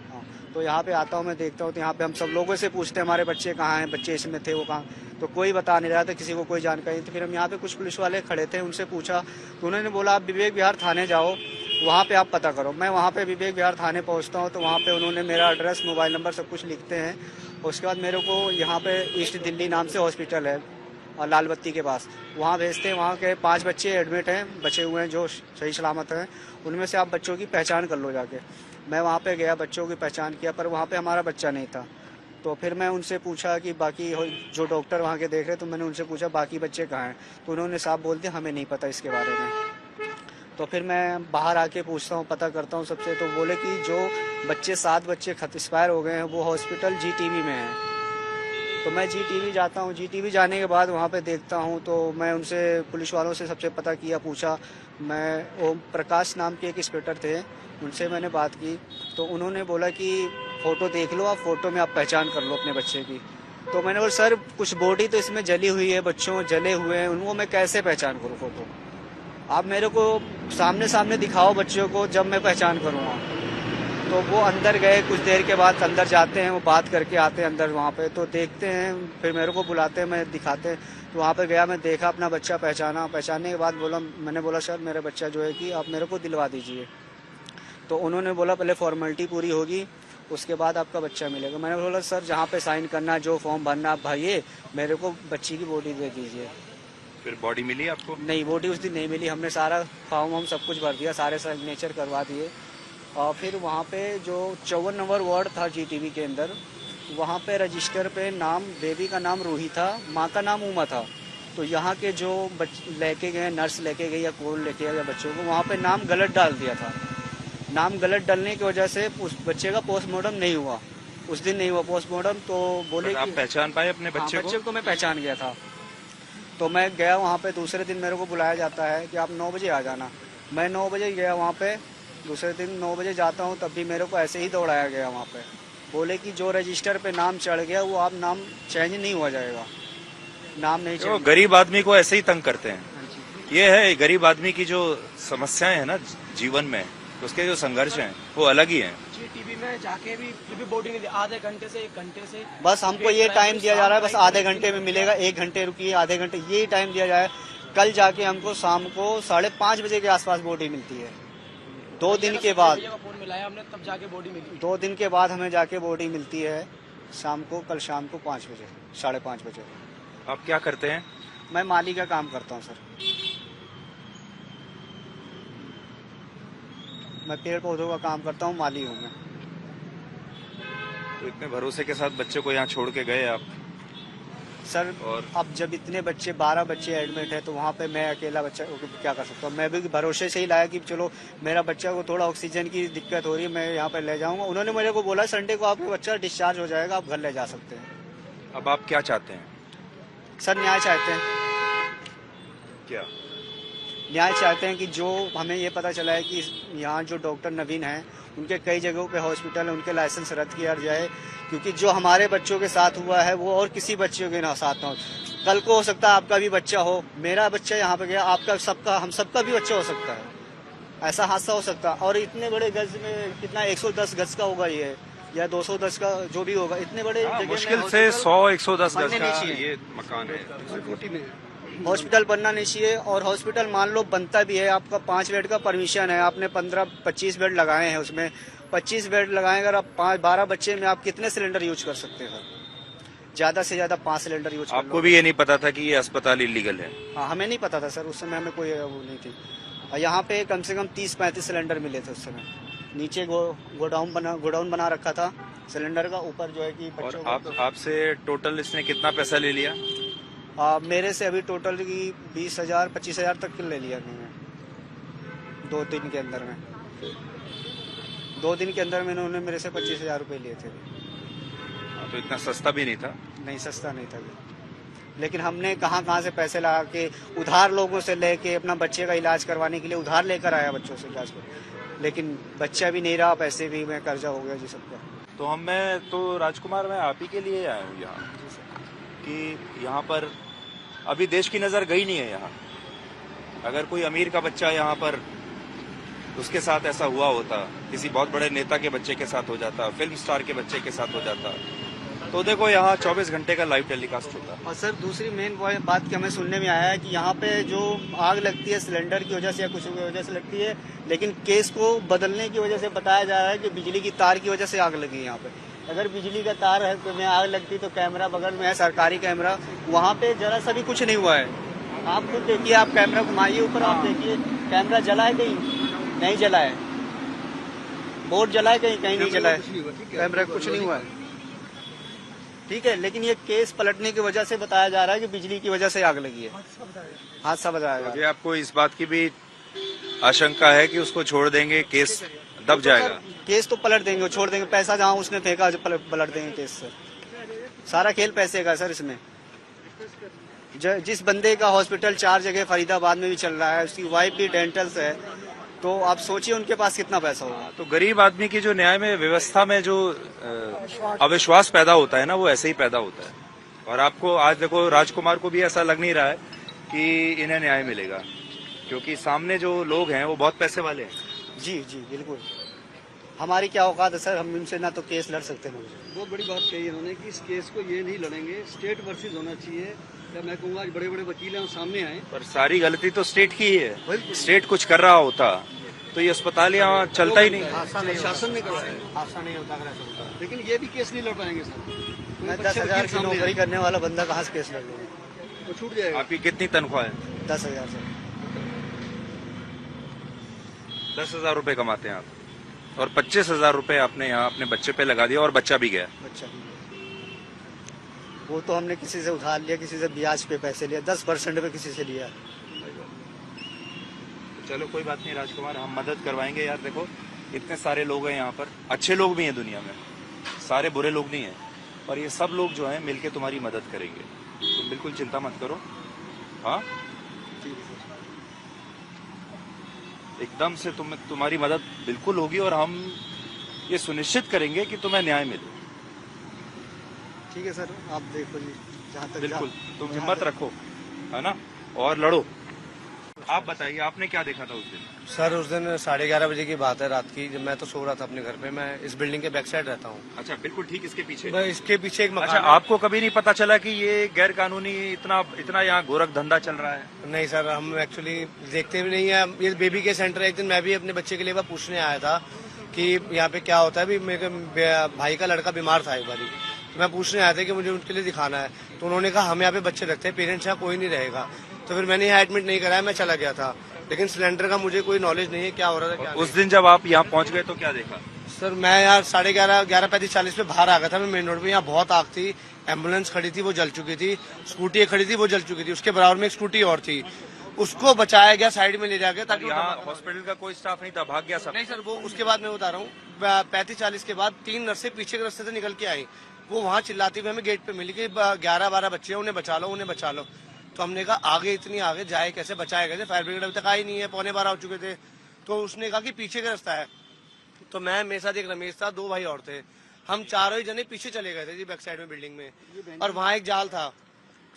हाँ, तो यहाँ पे आता हूँ, मैं देखता हूँ तो यहाँ पे हम सब लोगों से पूछते हैं हमारे बच्चे कहाँ हैं, बच्चे इसमें थे वो कहाँ, तो कोई बता नहीं रहा था, किसी को कोई जानकारी। तो फिर हम यहाँ पे कुछ पुलिस वाले खड़े थे, उनसे पूछा तो उन्होंने बोला आप विवेक विहार थाने जाओ, वहाँ पे आप पता करो। मैं वहाँ पे विवेक विहार थाने पहुँचता हूँ तो वहाँ पे उन्होंने मेरा एड्रेस, मोबाइल नंबर सब कुछ लिखते हैं। उसके बाद मेरे को यहाँ पे ईस्ट दिल्ली नाम से हॉस्पिटल है और लाल बत्ती के पास, वहाँ भेजते हैं। वहाँ के 5 बच्चे एडमिट हैं, बचे हुए हैं जो सही सलामत हैं, उनमें से आप बच्चों की पहचान कर लो जाके। मैं वहाँ पे गया, बच्चों की पहचान किया, पर वहाँ पे हमारा बच्चा नहीं था। तो फिर मैं उनसे पूछा कि बाकी जो डॉक्टर वहाँ के देख रहे, तो मैंने उनसे पूछा बाकी बच्चे कहाँ हैं, तो उन्होंने साफ बोल दिया हमें नहीं पता इसके बारे में। तो फिर मैं बाहर आके पूछता हूँ, पता करता हूँ सबसे, तो बोले कि जो बच्चे 7 बच्चे एक्सपायर हो गए हैं वो हॉस्पिटल GTV में हैं। तो मैं GTV जाता हूँ, GTV जाने के बाद वहाँ पे देखता हूँ तो मैं उनसे, पुलिस वालों से सबसे पता किया, पूछा। मैं ओम प्रकाश नाम के एक इंस्पेक्टर थे, उनसे मैंने बात की, तो उन्होंने बोला कि फ़ोटो देख लो आप, फ़ोटो में आप पहचान कर लो अपने बच्चे की। तो मैंने बोला सर कुछ बॉडी तो इसमें जली हुई है, बच्चों जले हुए हैं, उनको मैं कैसे पहचान करूँ फ़ोटो? आप मेरे को सामने सामने दिखाओ बच्चों को, जब मैं पहचान करूँगा। तो वो अंदर गए, कुछ देर के बाद अंदर जाते हैं, वो बात करके आते हैं अंदर वहाँ पे, तो देखते हैं, फिर मेरे को बुलाते हैं, मैं दिखाते हैं। तो वहाँ पे गया, मैं देखा अपना बच्चा, पहचाना। पहचानने के बाद मैंने बोला सर मेरा बच्चा जो है कि आप मेरे को दिलवा दीजिए। तो उन्होंने बोला पहले फॉर्मेलिटी पूरी होगी, उसके बाद आपका बच्चा मिलेगा। मैंने बोला सर जहाँ पे साइन करना, जो फॉर्म भरना आप भरिए, मेरे को बच्ची की बॉडी दे दीजिए। फिर बॉडी मिली आपको? नहीं, बॉडी उस दिन नहीं मिली। हमने सारा फॉर्म सब कुछ भर दिया, सारे सिग्नेचर करवा दिए। और फिर वहाँ पे जो 54 नंबर वार्ड था GTV के अंदर, वहाँ पे रजिस्टर पे नाम, बेबी का नाम रूही था, माँ का नाम उमा था। तो यहाँ के जो लेके गए, नर्स लेके गई या कौन लेके गया बच्चों को, वहाँ पे नाम गलत डाल दिया था। नाम गलत डालने की वजह से उस बच्चे का पोस्टमार्टम नहीं हुआ, उस दिन नहीं हुआ पोस्टमार्टम। तो बोले कि आप पहचान पाए अपने बच्चे को? बच्चे को मैं पहचान गया था। तो मैं गया वहाँ पे, दूसरे दिन मेरे को बुलाया जाता है कि आप 9 बजे आ जाना। मैं 9 बजे गया वहाँ पे, दूसरे दिन 9 बजे जाता हूँ, तब भी मेरे को ऐसे ही दौड़ाया गया वहाँ पे। बोले कि जो रजिस्टर पे नाम चढ़ गया वो आप नाम चेंज नहीं हुआ जाएगा, नाम नहीं तो चेंज। गरीब आदमी को ऐसे ही तंग करते हैं। ये है गरीब आदमी की जो समस्याएं हैं ना जीवन में, उसके जो संघर्ष हैं वो अलग ही हैं। GTV में जाके भी फिर भी बॉडी नहीं दी, आधे घंटे से 1 घंटे से बस हमको ये टाइम दिया जा रहा है, बस आधे घंटे में मिलेगा, 1 घंटे रुकिए, आधे घंटे, यही टाइम दिया जाए। कल जाके हमको शाम को 5:30 बजे के आसपास बॉडी मिलती है। 2 दिन के बाद फोन मिलाया हमने, तब जाके बॉडी मिली। 2 दिन के बाद हमें जाके बॉडी मिलती है शाम को, कल शाम को 5 बजे, 5:30 बजे। आप क्या करते हैं? मैं माली का काम करता हूँ सर, मैं पेड़ पौधों का काम करता हूँ, माली हूँ मैं। तो इतने भरोसे के साथ बच्चे को यहाँ छोड़ के गए आप सर, और अब जब इतने बच्चे 12 बच्चे एडमिट है तो वहाँ पे मैं अकेला बच्चा को क्या कर सकता हूँ? मैं भी भरोसे से ही लाया कि चलो मेरा बच्चा को थोड़ा ऑक्सीजन की दिक्कत हो रही है, मैं यहाँ पे ले जाऊँगा। उन्होंने मेरे को बोला संडे को आपका बच्चा डिस्चार्ज हो जाएगा, आप घर ले जा सकते हैं। अब आप क्या चाहते हैं? सर न्याय चाहते हैं, क्या न्याय चाहते हैं कि जो हमें ये पता चला है कि यहाँ जो डॉक्टर नवीन हैं, उनके कई जगहों पे हॉस्पिटल है, उनके लाइसेंस रद्द किया जाए, क्योंकि जो हमारे बच्चों के साथ हुआ है वो और किसी बच्चों के साथ ना हो। कल को हो सकता है आपका भी बच्चा हो, मेरा बच्चा यहाँ पे गया, आपका, सबका, हम सबका भी बच्चा हो सकता है। ऐसा हादसा हो सकता है। और इतने बड़े गज में कितना 110 गज का होगा ये या 210 का जो भी होगा, इतने बड़े जगह में मुश्किल से हॉस्पिटल 100-110 गज बनने का नहीं चाहिए। ये मकान है। हॉस्पिटल बनना नहीं चाहिए। और हॉस्पिटल मान लो बनता भी है, आपका 5 बेड का परमिशन है, आपने 15-25 बेड लगाए हैं, उसमें 25 बेड लगाए, अगर आप 12 बच्चे में आप कितने सिलेंडर यूज कर सकते हैं? ज्यादा से ज्यादा 5 सिलेंडर यूज कर आपको लो। भी ये नहीं पता था कि ये अस्पताल इलीगल है? हाँ, हमें नहीं पता था सर, उस समय हमें कोई वो नहीं थी। और यहाँ पे कम से कम 30-35 सिलेंडर मिले थे उस समय। नीचे गोडाउन बना रखा था सिलेंडर का, ऊपर जो है कि और बच्चों आपसे टोटल इसने कितना पैसा ले लिया? मेरे से अभी टोटल की 20,000-25,000 तक ले लिया मैंने 2 दिन के अंदर में। 2 दिन के अंदर में उन्होंने मेरे से 25,000 रुपये लिए थे। तो इतना सस्ता भी नहीं था। नहीं, सस्ता नहीं था ये। लेकिन हमने कहाँ से पैसे लगा के उधार लोगों से लेके अपना बच्चे का इलाज करवाने के लिए उधार लेकर आया बच्चों से इलाज कर, लेकिन बच्चा भी नहीं रहा, पैसे भी में कर्जा हो गया जी सबका। तो राजकुमार, मैं आप ही के लिए आया हूँ यहाँ कि यहाँ पर अभी देश की नजर गई नहीं है यहाँ। अगर कोई अमीर का बच्चा यहाँ पर उसके साथ ऐसा हुआ होता, किसी बहुत बड़े नेता के बच्चे के साथ हो जाता, फिल्म स्टार के बच्चे के साथ हो जाता, तो देखो यहाँ 24 घंटे का लाइव टेलीकास्ट होता। और सर दूसरी मेन बात कि हमें सुनने में आया है कि यहाँ पे जो आग लगती है सिलेंडर की वजह से या कुछ की वजह से लगती है, लेकिन केस को बदलने की वजह से बताया जा रहा है कि बिजली की तार की वजह से आग लगी है यहाँ पे। अगर बिजली का तार है तो में आग लगती तो कैमरा बगल में है सरकारी कैमरा, वहाँ पे जरा सा भी कुछ नहीं हुआ है। आप खुद देखिए, आप कैमरा घुमाइए ऊपर, आप देखिए कैमरा जला है कहीं नहीं जला है, बोर्ड जला है कहीं नहीं जला है, कैमरा कुछ नहीं हुआ है, ठीक है। लेकिन ये केस पलटने की वजह से बताया जा रहा है कि बिजली की वजह से आग लगी है, हादसा बताया जा अभी रहा है। आपको इस बात की भी आशंका है कि उसको छोड़ देंगे, केस दब जाएगा? केस तो पलट देंगे, छोड़ देंगे, पैसा जहाँ उसने फेंका पलट देंगे केस से। सारा खेल पैसे का सर इसमें। जिस बंदे का हॉस्पिटल 4 जगह फरीदाबाद में भी चल रहा है, उसकी वाइफ भी डेंटल्स है, तो आप सोचिए उनके पास कितना पैसा होगा। तो गरीब आदमी की जो न्याय में व्यवस्था में जो अविश्वास पैदा होता है ना, वो ऐसे ही पैदा होता है। और आपको आज देखो, राजकुमार को भी ऐसा लग नहीं रहा है कि इन्हें न्याय मिलेगा, क्योंकि सामने जो लोग हैं वो बहुत पैसे वाले हैं। जी जी बिल्कुल। हमारी क्या औकात है सर, हम इनसे ना तो केस लड़ सकते हैं। बहुत बड़ी बात कही इन्होंने कि इस केस को ये नहीं लड़ेंगे, स्टेट वर्सेस होना चाहिए। या मैं कहूँगा आज बड़े बड़े वकील हैं सामने आए, पर सारी गलती तो स्टेट की ही है। स्टेट कुछ कर रहा होता तो ये अस्पताल यहाँ चलता ही नहीं। शासन ने करवाया, हादसा नहीं होता अगर ऐसा होता। लेकिन ये भी केस नहीं लड़ पाएंगे सर। मैं 10,000 की नौकरी करने वाला बंदा कहाँ से केस लड़ लूँगा? तो छूट जाएगा। आपकी कितनी तनख्वाह है? 10,000 से 10,000 रुपए कमाते हैं आप, और 25,000 रुपए आपने यहाँ अपने बच्चे पे लगा दिया और बच्चा भी गया। बच्चा भी। वो तो हमने किसी से उधार लिया, किसी से ब्याज पे पैसे लिया, 10% पे किसी से लिया। चलो कोई बात नहीं राजकुमार, हम मदद करवाएंगे यार। देखो इतने सारे लोग हैं यहाँ पर, अच्छे लोग भी हैं दुनिया में, सारे बुरे लोग नहीं हैं, और ये सब लोग जो हैं मिलके तुम्हारी मदद करेंगे। तुम बिल्कुल चिंता मत करो। हाँ, एकदम से तुम्हारी मदद बिल्कुल होगी, और हम ये सुनिश्चित करेंगे कि तुम्हें न्याय मिले। ठीक है सर, आप देखो जी जहाँ तक बिल्कुल, तुम हिम्मत रखो, है ना, और लड़ो। आप बताइए, आपने क्या देखा था उस दिन? सर उस दिन 11:30 बजे की बात है रात की, जब मैं तो सो रहा था अपने घर पे। मैं इस बिल्डिंग के बैक साइड रहता हूँ। अच्छा, बिल्कुल ठीक इसके पीछे। मैं इसके पीछे एक मकान अच्छा, है। आपको कभी नहीं पता चला कि ये गैर कानूनी इतना यहाँ गोरख धंधा चल रहा है? नहीं सर, हम एक्चुअली देखते भी नहीं है। ये बेबी के सेंटर है। एक दिन मैं भी अपने बच्चे के लिए पूछने आया था कि यहाँ पे क्या होता है। अभी मेरे भाई का लड़का बीमार था एक बारी, तो मैं पूछने आया था कि मुझे उनके लिए दिखाना है। तो उन्होंने कहा हम यहाँ पे बच्चे रखते हैं, पेरेंट्स यहाँ कोई नहीं रहेगा। तो फिर मैंने यहाँ एडमिट नहीं कराया, मैं चला गया था। लेकिन सिलेंडर का मुझे कोई नॉलेज नहीं है क्या हो रहा था क्या उस दिन जब आप यहाँ पहुँच गए तो क्या देखा? सर मैं यार 11:35-40 पे बाहर आ गया था मैं मेन रोड पे। यहाँ बहुत आग थी, एम्बुलेंस खड़ी थी वो जल चुकी थी, स्कूटी खड़ी थी वो जल चुकी थी, उसके बराबर में एक स्कूटी और थी, उसको बचाया गया, साइड में ले जाया गया ताकि यहाँ हॉस्पिटल का कोई स्टाफ नहीं था, भाग गया सब? नहीं सर, वो उसके बाद मैं बता रहा हूँ 35-40 के बाद 3 नर्सें पीछे के रास्ते से निकल के आई। वो वहाँ चिल्लाती हुई हमें गेट पे मिली कि 11-12 बच्चे हैं, उन्हें बचा लो, उन्हें बचा लो। तो हमने कहा आगे इतनी आगे जाए कैसे, बचाए कैसे? फायर ब्रिगेड अभी तक आई नहीं है, 11:15 हो चुके थे। तो उसने कहा कि पीछे का रास्ता है। तो मैं, मेरे साथ एक रमेश था, 2 भाई और थे, हम चारों ही जने पीछे चले गए थे जी बैक साइड में बिल्डिंग में। और वहाँ एक जाल था,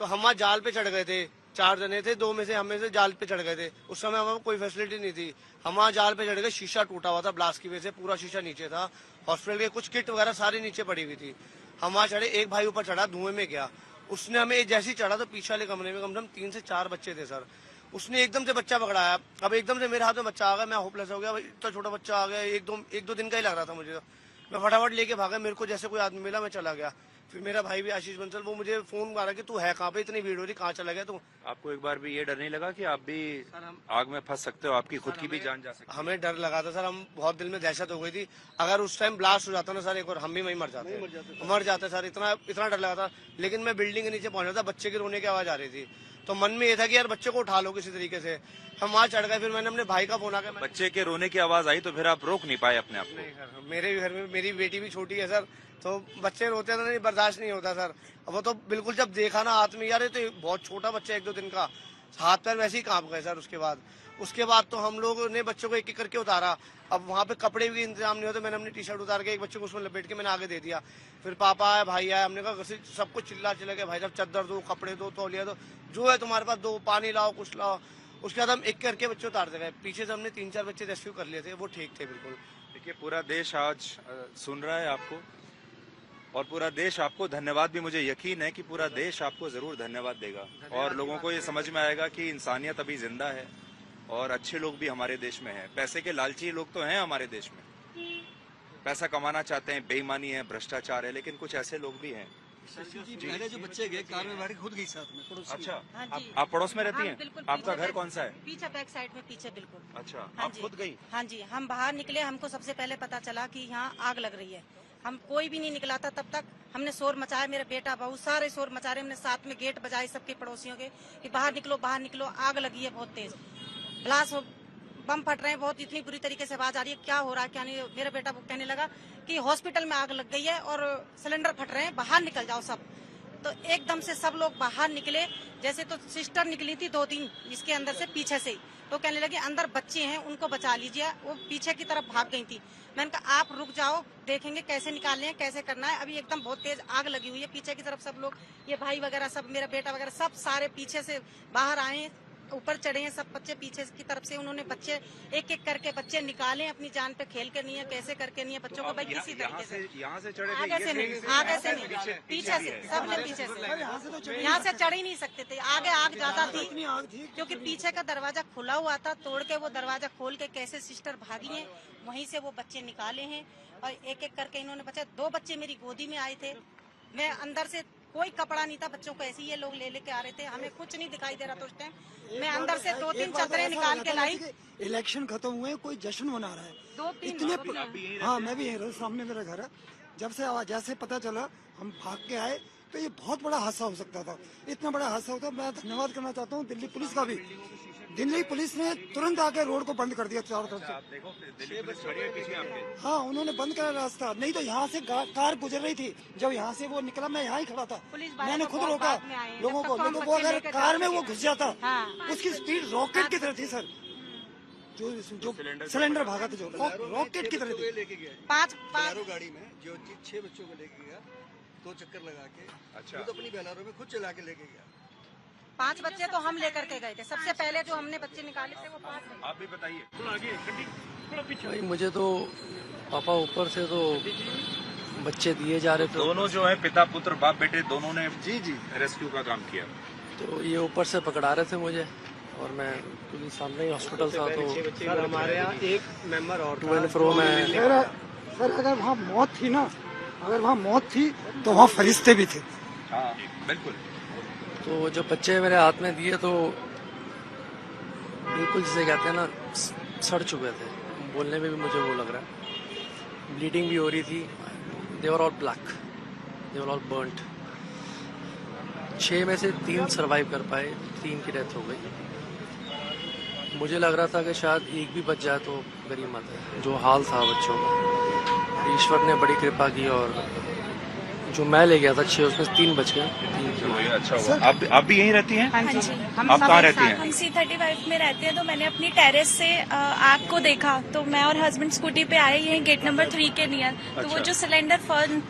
तो हम वहाँ जाल पे चढ़ गए थे, 4 जने थे, 2 में से हमें से जाल पे चढ़ गए थे। उस समय हमें कोई फैसिलिटी नहीं थी, हम वहाँ जाल पे चढ़ गए, शीशा टूटा हुआ था ब्लास्ट की वजह से, पूरा शीशा नीचे था, हॉस्पिटल के कुछ किट वगैरह सारी नीचे पड़ी हुई थी। हम वहाँ चढ़े, एक भाई ऊपर चढ़ा, धुएं में गया, उसने हमें जैसे ही चढ़ा तो पीछे वाले कमरे में कम से कम 3 से 4 बच्चे थे सर। उसने एकदम से बच्चा पकड़ाया, अब एकदम से मेरे हाथ में बच्चा आ गया, मैं होपलेस हो गया, भाई इतना छोटा बच्चा आ गया, एक दो दिन का ही लग रहा था मुझे। मैं फटाफट लेके भागा, मेरे को जैसे कोई आदमी मिला मैं चला गया। फिर मेरा भाई भी आशीष बंसल, वो मुझे फोन मारा कि तू है कहाँ पे, इतनी भीड़ हो रही, कहाँ चला गया तू। आपको एक बार भी ये डर नहीं लगा कि आप भी आग में फंस सकते हो, आपकी खुद की भी जान जा सकती है? हमें डर लगा था सर, हम बहुत दिल में दहशत हो गई थी। अगर उस टाइम ब्लास्ट हो जाता ना सर एक और, हम भी वहीं मर जाते सर, इतना डर लगा था। लेकिन मैं बिल्डिंग के नीचे पहुंचा था, बच्चे की रोने की आवाज आ रही थी, तो मन में ये था कि यार बच्चे को उठा लो किसी तरीके से। हम वहाँ चढ़ गए, फिर मैंने अपने भाई का फोन आ गया। बच्चे के रोने की आवाज आई तो फिर आप रोक नहीं पाए अपने आप को? नहीं सर, मेरे भी घर में मेरी बेटी भी छोटी है सर, तो बच्चे रोते हैं तो नहीं, बर्दाश्त नहीं होता सर। अब वो तो बिल्कुल जब देखा ना हाथ में, यार ये तो बहुत छोटा बच्चा, 1-2 दिन का, हाथ पैर वैसे ही कांप गए सर। उसके बाद तो हम लोगों ने बच्चों को एक एक करके उतारा। अब वहाँ पे कपड़े भी इंतजाम नहीं होते, मैंने अपनी टी शर्ट उतार के एक बच्चे को उसमें लपेट के मैंने आगे दे दिया। फिर पापा आया, भाई आया, हमने कहा सब कुछ चिल्ला के भाई साहब चादर दो, कपड़े दो, तौलिया दो, जो है तुम्हारे पास दो, पानी लाओ, कुछ लाओ। उसके बाद हम एक करके बच्चे उतारते गए, पीछे से हमने 3-4 बच्चे रेस्क्यू कर लिए थे, वो ठीक थे बिल्कुल। देखिए, पूरा देश आज सुन रहा है आपको, और पूरा देश आपको धन्यवाद भी, मुझे यकीन है कि पूरा देश आपको जरूर धन्यवाद देगा, और लोगों को ये समझ में आएगा कि इंसानियत अभी जिंदा है और अच्छे लोग भी हमारे देश में हैं। पैसे के लालची लोग तो हैं हमारे देश में, पैसा कमाना चाहते हैं, बेईमानी है, भ्रष्टाचार है, लेकिन कुछ ऐसे लोग भी हैं। पहले जो बच्चे गए कार में बैठ के खुद गई साथ में, पड़ोस में। अच्छा, हाँ जी। आप पड़ोस में रहती हाँ, हैं? बिल्कुल आपका पीछे घर कौन सा है? पीछे बैक साइड में, पीछे बिल्कुल। अच्छा, हाँ आप जी। खुद गई? हाँ जी, हम बाहर निकले, हमको सबसे पहले पता चला कि यहाँ आग लग रही है। हम कोई भी नहीं निकला था तब तक, हमने शोर मचाया, मेरा बेटा बहू सारे शोर मचा रहे, हमने साथ में गेट बजाए सबके पड़ोसियों के कि बाहर निकलो, आग लगी है बहुत तेज, ब्लास्ट बम फट रहे हैं बहुत, इतनी बुरी तरीके से आवाज आ रही है, क्या हो रहा है क्या नहीं। मेरा बेटा कहने लगा कि हॉस्पिटल में आग लग गई है और सिलेंडर फट रहे हैं, बाहर निकल जाओ सब। तो एकदम से सब लोग बाहर निकले, जैसे तो सिस्टर निकली थी 2-3 इसके अंदर से, पीछे से ही, तो कहने लगे अंदर बच्चे हैं उनको बचा लीजिए, वो पीछे की तरफ भाग गई थी। मैंने कहा आप रुक जाओ, देखेंगे कैसे निकालने हैं, कैसे करना है, अभी एकदम बहुत तेज आग लगी हुई है पीछे की तरफ। सब लोग, ये भाई वगैरह सब, मेरा बेटा वगैरह सब सारे पीछे से बाहर आए, ऊपर चढ़े हैं सब बच्चे पीछे की तरफ से। उन्होंने बच्चे एक एक करके बच्चे निकाले, अपनी जान पे खेल के नहीं है, कैसे करके नहीं है बच्चों को भाई किसी तरीके से। यहाँ से चढ़े थे? आगे से नहीं, आगे से नहीं, पीछे से, सबने पीछे से, यहाँ से चढ़ ही नहीं सकते थे, आगे आग ज्यादा थी क्योंकि पीछे का दरवाजा खुला हुआ था, तोड़ के वो दरवाजा खोल के कैसे सिस्टर भागी है, वहीं से वो बच्चे निकाले हैं और एक एक करके इन्होंने बच्चे, 2 बच्चे मेरी गोदी में आए थे, मैं अंदर से कोई कपड़ा नहीं था बच्चों को, ऐसे ही ये लोग ले लेके आ रहे थे, हमें कुछ नहीं दिखाई दे रहा था उस टाइम। मैं अंदर से 2-3 चादरें निकाल के लाई। इलेक्शन खत्म हुए, कोई जश्न मना रहा है, 2-3 इतने। हाँ, मैं भी यहीं, सामने मेरा घर है। जब से जैसे पता चला हम भाग के आए, तो ये बहुत बड़ा हादसा हो सकता था, इतना बड़ा हादसा होता। मैं धन्यवाद करना चाहता हूँ दिल्ली पुलिस का भी, दिल्ली पुलिस ने तुरंत आके रोड को बंद कर दिया चारों तरफ से। हाँ, उन्होंने बंद करा रास्ता, नहीं तो यहाँ से कार गुजर रही थी, जब यहाँ से वो निकला मैं यहाँ ही खड़ा था, मैंने खुद रोका लोगों को, लेकिन वो अगर कार में वो घुस जाता, उसकी स्पीड रॉकेट की तरह थी सर, जो सिलेंडर भागा था, जो रॉकेट की तरह थी। 5 गाड़ी में जो 6 बच्चों को लेके गया, 2 चक्कर लगा के, अच्छा, खुद अपनी बैलारो में खुद चला के लेके गया। 5 बच्चे तो हम लेकर के गए थे, सबसे पहले जो हमने बच्चे निकाले थे वो 5। आप भी बताइए। भाई मुझे तो पापा ऊपर से तो बच्चे दिए जा रहे थे, दोनों जो है पिता पुत्र बाप बेटे दोनों ने जी रेस्क्यू का काम किया। तो ये ऊपर से पकड़ा रहे थे मुझे, और मैं क्योंकि सामने ही हॉस्पिटल था, तो सर हमारे यहाँ एक मेंबर और टू एंड फ्रो में। सर अगर वहाँ मौत थी ना, अगर वहाँ मौत थी तो वहाँ फरिश्ते भी थे। हाँ बिल्कुल। तो जब बच्चे मेरे हाथ में दिए तो बिल्कुल जिसे कहते हैं ना, सड़ चुके थे, बोलने में भी मुझे वो लग रहा है, ब्लीडिंग भी हो रही थी, they were all black, they were all burnt. 6 में से 3 सरवाइव कर पाए, 3 की डेथ हो गई। मुझे लग रहा था कि शायद एक भी बच जाए तो गनीमत है, जो हाल था बच्चों का। ईश्वर ने बड़ी कृपा की और जो मैं ले गया था 6 उसमें 3 बच गए। चलो ये अच्छा हुआ। आप भी यहीं रहती हैं? हाँ जी, आप कहाँ रहती हैं? हम C35 में रहते हैं। तो मैंने अपनी टेरेस से आग को देखा, तो मैं और हस्बैंड स्कूटी पे आए, यहीं गेट नंबर 3 के नियर। तो वो जो सिलेंडर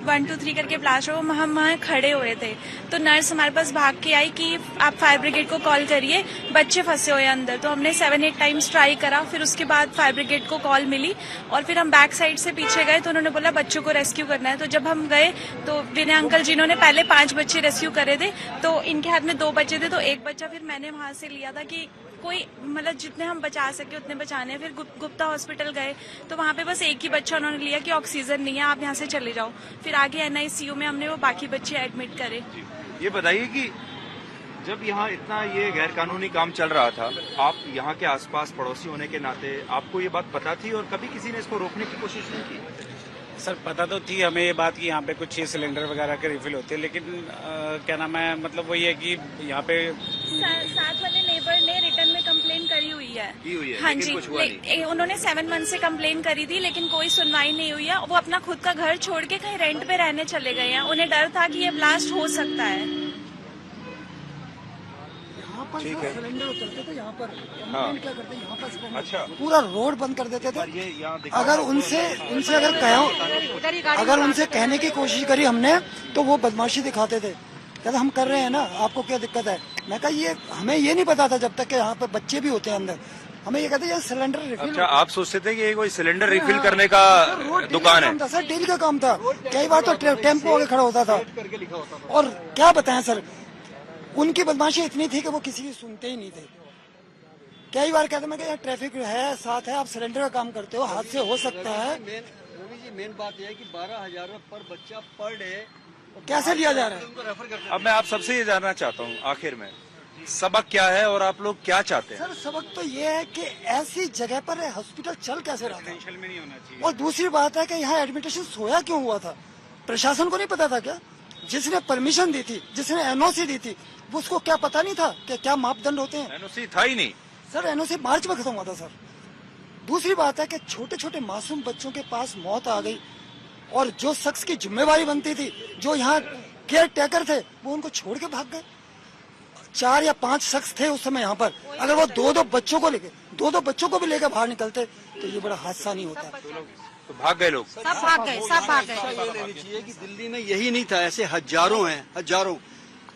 1 2 3 करके ब्लास्ट हुआ, हम वहाँ खड़े हुए थे। तो नर्स हमारे पास भाग के आई कि आप फायर ब्रिगेड को कॉल करिए, बच्चे फंसे हुए अंदर। तो हमने 7-8 टाइम्स ट्राई करा, फिर उसके बाद फायर ब्रिगेड को कॉल मिली और फिर हम बैक साइड से पीछे गए तो उन्होंने बोला बच्चों को रेस्क्यू करना है। तो जब हम गए तो विनय अंकल जिन्होंने पहले 5 बच्चे रेस्क्यू करे थे, तो इनके हाथ में 2 बच्चे थे, तो 1 बच्चा फिर मैंने वहां से लिया था कि कोई मतलब जितने हम बचा सके उतने बचाने हैं। फिर गुप्ता हॉस्पिटल गए तो वहां पे बस 1 ही बच्चा उन्होंने लिया कि ऑक्सीजन नहीं है, आप यहाँ से चले जाओ। फिर आगे NICU में हमने वो बाकी बच्चे एडमिट करे। ये बताइए कि जब यहाँ इतना ये गैर कानूनी काम चल रहा था, आप यहाँ के आसपास पड़ोसी होने के नाते आपको ये बात पता थी और कभी किसी ने इसको रोकने की कोशिश नहीं की? सर पता तो थी हमें ये बात कि यहाँ पे कुछ सिलेंडर वगैरह के रिफिल होते हैं, लेकिन क्या नाम है, मतलब वही है कि यहाँ पे साथ वाले नेबर ने रिटर्न में कंप्लेन करी हुई है। हाँ लेकिन जी, कुछ हुआ नहीं। उन्होंने 7 मंथ से कंप्लेन करी थी, लेकिन कोई सुनवाई नहीं हुई है। वो अपना खुद का घर छोड़ के कहीं रेंट पे रहने चले गए हैं। उन्हें डर था कि ये ब्लास्ट हो सकता है। ठीक है। सिलेंडर उतरते थे यहाँ पर, हाँ। क्या करते यहाँ पर सिलेंडर अच्छा। पूरा रोड बंद कर देते थे। ये यहाँ दिखा- अगर उनसे अगर उनसे कहने की कोशिश करी हमने तो वो बदमाशी दिखाते थे, कहते हम कर रहे हैं ना, आपको क्या दिक्कत है। मैं कहा ये हमें ये नहीं पता था जब तक कि यहाँ पे बच्चे भी होते हैं अंदर। हमें ये कहते हैं सिलेंडर रिफिल। अच्छा, आप सोचते थे कि ये कोई सिलेंडर रिफिल करने का दुकान है? सर डेली का काम था, कई बार तो टेम्पो आगे खड़ा होता था। और क्या बताएं सर, उनकी बदमाशी इतनी थी कि वो किसी की सुनते ही नहीं थे। कई बार कहते मैं कि यार ट्रैफिक है साथ है, आप सिलेंडर का काम करते हो, हादसे हो सकता है। मेन बात यह है कि 12,000 पर बच्चा पर डे कैसे लिया जा रहा है। अब मैं आप सबसे ये जानना चाहता हूँ आखिर में सबक क्या है और आप लोग क्या चाहते हैं? सर सबक तो ये है कि ऐसी जगह पर हॉस्पिटल चल कैसे रहा था, में नहीं होना चाहिए। और दूसरी बात है कि यहाँ एडमिटेशन सोया क्यों हुआ था, प्रशासन को नहीं पता था क्या? जिसने परमिशन दी थी, जिसने NOC दी थी, उसको क्या पता नहीं था कि क्या मापदंड होते हैं? NOC था ही नहीं सर, NOC मार्च में खत्म हुआ था सर। दूसरी बात है कि छोटे छोटे मासूम बच्चों के पास मौत आ गई, और जो शख्स की जिम्मेवारी बनती थी, जो यहाँ केयर टेकर थे, वो उनको छोड़ के भाग गए। 4 या 5 शख्स थे उस समय यहाँ पर। अगर वो 2-2 बच्चों को भी लेकर बाहर निकलते तो ये बड़ा हादसा नहीं होता। तो भाग गए लोग। सब भाग गए, सब भाग गए। ये लेनी चाहिए कि दिल्ली में यही नहीं था, ऐसे हजारों हैं, हजारों।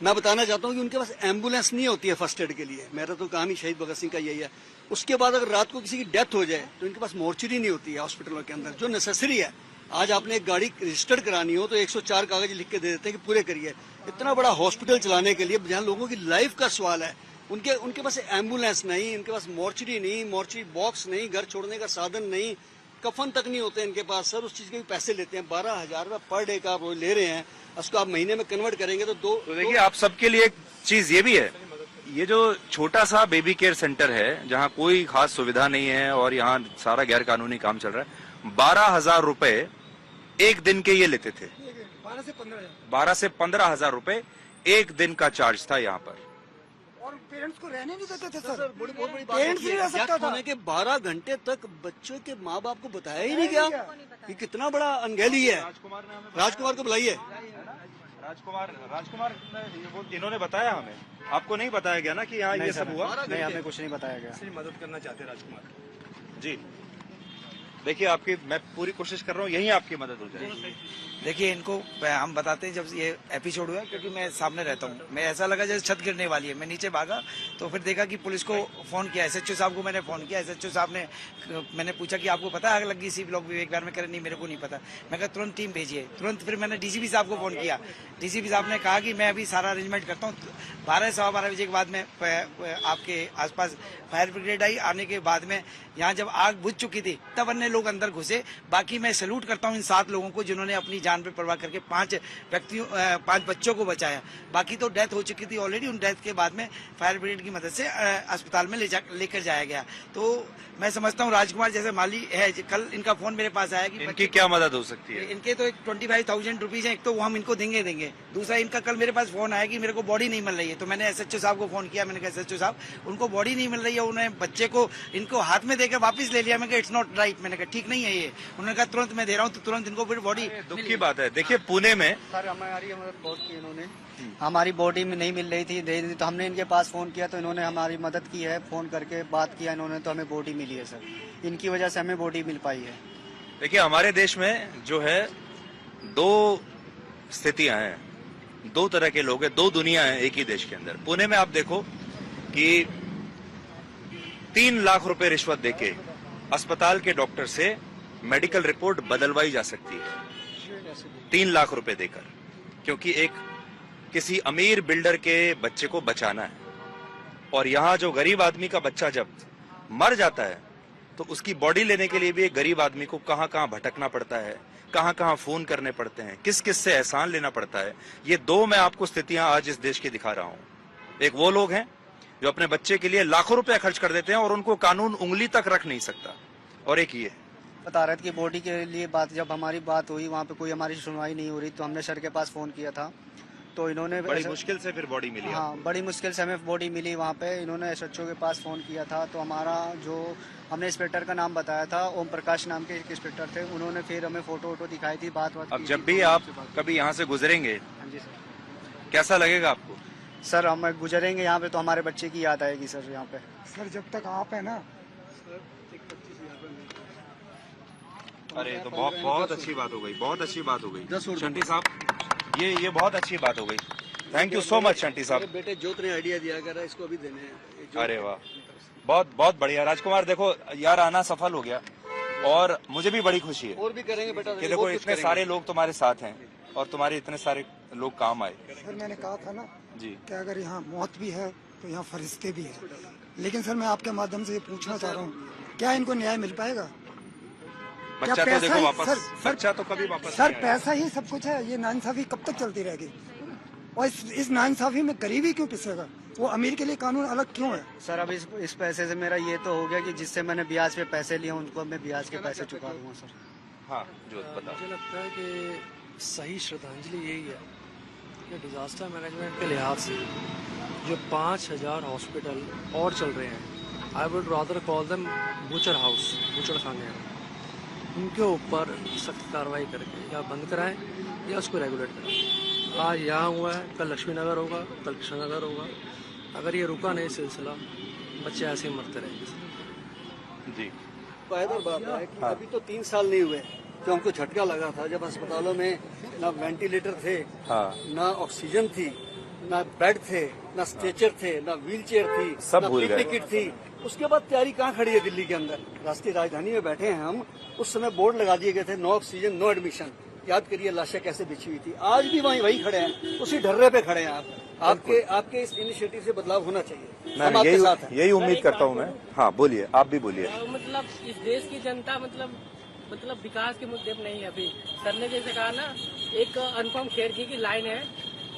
मैं बताना चाहता हूँ कि उनके पास एम्बुलेंस नहीं होती है फर्स्ट एड के लिए। मेरा तो काम ही शहीद भगत सिंह का यही है। उसके बाद अगर रात को किसी की डेथ हो जाए तो इनके पास मोर्चरी नहीं होती है हॉस्पिटलों के अंदर, जो नेसेसरी है। आज आपने एक गाड़ी रजिस्टर्ड करानी हो तो 104 कागज लिख के दे देते हैं कि पूरे करिए। इतना बड़ा हॉस्पिटल चलाने के लिए जहाँ लोगों की लाइफ का सवाल है, उनके पास एम्बुलेंस नहीं, उनके पास मोर्चरी नहीं, मोर्चरी बॉक्स नहीं, घर छोड़ने का साधन नहीं, कफन तक नहीं होते इनके पास। सर उस चीज के भी पैसे लेते हैं। 12,000 रुपये पर डे का आप ले रहे हैं, उसको आप महीने में कन्वर्ट करेंगे तो देखिए आप सबके लिए एक चीज ये भी है, ये जो छोटा सा बेबी केयर सेंटर है जहाँ कोई खास सुविधा नहीं है और यहाँ सारा गैर कानूनी काम चल रहा है, 12,000 रुपए एक दिन के ये लेते थे। 12 से 15,000 रुपए एक दिन का चार्ज था यहाँ पर। और पेरेंट्स को रहने नहीं देते थे सर। बहुत बड़ी पेरेंट्स नहीं रह सकता था। होने के 12 घंटे तक बच्चों के माँ बाप को बताया ही नहीं गया। ये कितना बड़ा अनगहली है। राजकुमार को बुलाइए। राजकुमार इन्होंने बताया हमें, आपको नहीं बताया गया ना कि यहाँ ये सब हुआ? नहीं, हमें कुछ नहीं बताया गया। मदद करना चाहते राजकुमार जी। देखिए आपकी मैं पूरी कोशिश कर रहा हूँ, यही आपकी मदद हो जाएगी। देखिए इनको हम बताते हैं जब ये एपिसोड हुआ, क्योंकि मैं सामने रहता हूँ, मैं ऐसा लगा जैसे छत गिरने वाली है। मैं नीचे भागा तो फिर देखा कि पुलिस को फोन किया, SHO साहब को मैंने फोन किया। SHO साहब ने, मैंने पूछा कि आपको पता है आग लगी सी ब्लॉक विवेक विहार में? करे नहीं, मेरे को नहीं पता। मैं कहा तुरंत टीम भेजिए। तुरंत फिर मैंने DCP साहब को फोन किया। DCP साहब ने कहा कि मैं अभी सारा अरेंजमेंट करता हूँ। 12-12:15 बजे के बाद में आपके आसपास फायर ब्रिगेड आई। आने के बाद में यहाँ जब आग बुझ चुकी थी तब अन्य लोग अंदर घुसे। बाकी मैं सैल्यूट करता हूँ इन 7 लोगों को जिन्होंने अपनी जान पे परवाह करके 5 बच्चों को बचाया। बाकी तो डेथ हो चुकी थी ऑलरेडी। उन डेथ के बाद में फायर ब्रिगेड की मदद से अस्पताल में लेकर जाया गया। तो मैं समझता हूँ राजकुमार जैसे माली है, कल इनका फोन मेरे पास आया कि इनकी क्या मदद हो सकती है? इनके तो 25,000 रुपीज है, एक तो वो हम इनको देंगे। दूसरा इनका कल मेरे पास फोन आया कि मेरे को बॉडी नहीं मिल रही है। तो मैंने SHO साहब को फोन किया। मैंने कहा SHO साहब उनको बॉडी नहीं मिल रही है, उन्हें बच्चे को इनको हाथ में देकर वापस ले लिया। मैं कहा इट्स नॉट राइट। मैंने कहा जाएगा, ठीक नहीं है ये। उन्होंने कहा तुरंत मैं दे रहा हूँ, तो तुरंत इनको फिर बॉडी। दुख की बात है। देखिए पुणे में सर हमारी मदद बहुत की इन्होंने, हमारी बॉडी में नहीं मिल रही थी, दे दी तो हमने इनके पास फोन किया तो इन्होंने हमारी मदद की है, फोन करके बात किया इन्होंने तो हमें बॉडी मिली है सर, इनकी वजह से हमें बॉडी मिल पाई है। देखिए हमारे देश में जो है दो स्थितियां हैं, दो तरह के लोग हैं, दो दुनिया है एक ही देश के अंदर। पुणे में आप देखो कि 3 लाख रुपए रिश्वत देके अस्पताल के डॉक्टर से मेडिकल रिपोर्ट बदलवाई जा सकती है 3 लाख रुपए देकर, क्योंकि एक किसी अमीर बिल्डर के बच्चे को बचाना है। और यहां जो गरीब आदमी का बच्चा जब मर जाता है तो उसकी बॉडी लेने के लिए भी एक गरीब आदमी को कहां कहां भटकना पड़ता है, कहां कहां फोन करने पड़ते हैं, किस किस से एहसान लेना पड़ता है। ये दो मैं आपको स्थितियां आज इस देश की दिखा रहा हूं। एक वो लोग हैं जो अपने बच्चे के लिए लाखों रुपए खर्च कर देते हैं और उनको कानून उंगली तक रख नहीं सकता, और एक ये बता रहे थे कि बॉडी के लिए बात, जब हमारी बात हुई वहाँ पे कोई हमारी सुनवाई नहीं हो रही तो हमने सर के पास फोन किया था, तो इन्होंने बड़ी मुश्किल से फिर बॉडी मिली। हाँ बड़ी मुश्किल से हमें बॉडी मिली वहाँ पे। इन्होंने एसएचओ के पास फोन किया था तो हमारा जो हमने इंस्पेक्टर का नाम बताया था, ओम प्रकाश नाम के एक इंस्पेक्टर थे, उन्होंने फिर हमें फोटो वोटो दिखाई थी, बात अब जब भी आप कभी यहाँ से गुजरेंगे हाँ जी सर, कैसा लगेगा आपको? सर हम गुजरेंगे यहाँ पे तो हमारे बच्चे की याद आएगी सर यहाँ पे। सर जब तक आप है ना, अरे तो बहुत अच्छी बात हो गई, बहुत अच्छी बात हो गई शंटी साहब, ये बहुत अच्छी बात हो गई। Thank you so much Shunty साहब। बेटे जोत ने आइडिया दिया कर रहा है, इसको अभी देने हैं। अरे वाह, बहुत बढ़िया राजकुमार। देखो यार आना सफल हो गया और मुझे भी बड़ी खुशी है और भी करेंगे बेटा, कि देखो इतने सारे लोग तुम्हारे साथ हैं और तुम्हारे इतने सारे लोग काम आए। सर मैंने कहा था ना जी कि अगर यहाँ मौत भी है तो यहाँ फरिश्ते भी है, लेकिन सर मैं आपके माध्यम से ये पूछना चाह रहा हूँ, क्या इनको न्याय मिल पाएगा? बच्चा तो देखो वापस, बच्चा तो कभी वापस सर पैसा ही सब कुछ है, ये नाइंसाफी कब तक चलती रहेगी? और इस नाइंसाफी में गरीबी क्यों पिसेगा? वो अमीर के लिए कानून अलग क्यों है? सर अब इस पैसे से मेरा ये तो हो गया कि जिससे मैंने ब्याज पे पैसे लिए उनको मैं ब्याज के पैसे चुका दूंगा सर। हाँ जो बता। मुझे लगता है कि सही श्रद्धांजलि यही है कि डिजास्टर मैनेजमेंट के लिहाज से जो 5000 हॉस्पिटल और चल रहे हैं, I would rather call them butcher house, butcher खाने हैं, उनके ऊपर सख्त कार्रवाई करके या बंद कराएं या उसको रेगुलेट कराएं। आज यहाँ हुआ है, कल लक्ष्मी नगर होगा, कल कृष्णनगर होगा। अगर ये रुका नहीं सिलसिला, बच्चे ऐसे ही मरते रहेंगे। जी बेहतर बात है कि अभी तो 3 साल नहीं हुए जो हमको झटका लगा था, जब अस्पतालों में ना वेंटिलेटर थे, हाँ ना ऑक्सीजन थी, ना बेड थे, ना स्ट्रेचर थे, ना व्हील चेयर थी, सब ना भूल गए। किट थी। उसके बाद तैयारी कहाँ खड़ी है दिल्ली के अंदर? राष्ट्रीय राजधानी में बैठे हैं हम, उस समय बोर्ड लगा दिए गए थे, नो ऑक्सीजन नो एडमिशन। याद करिए लाशें कैसे बिछी हुई थी। आज भी वही खड़े हैं, उसी ढर्रे पे खड़े हैं आप। आपके इस इनिशिएटिव से बदलाव होना चाहिए, हम आपके साथ हैं। यही उम्मीद करता हूँ मैं। हाँ बोलिए, आप भी बोलिए। मतलब इस देश की जनता मतलब विकास के मुद्दे पर नहीं है। अभी सर ने जैसे कहा ना, एक अनुपम खेर जी की लाइन है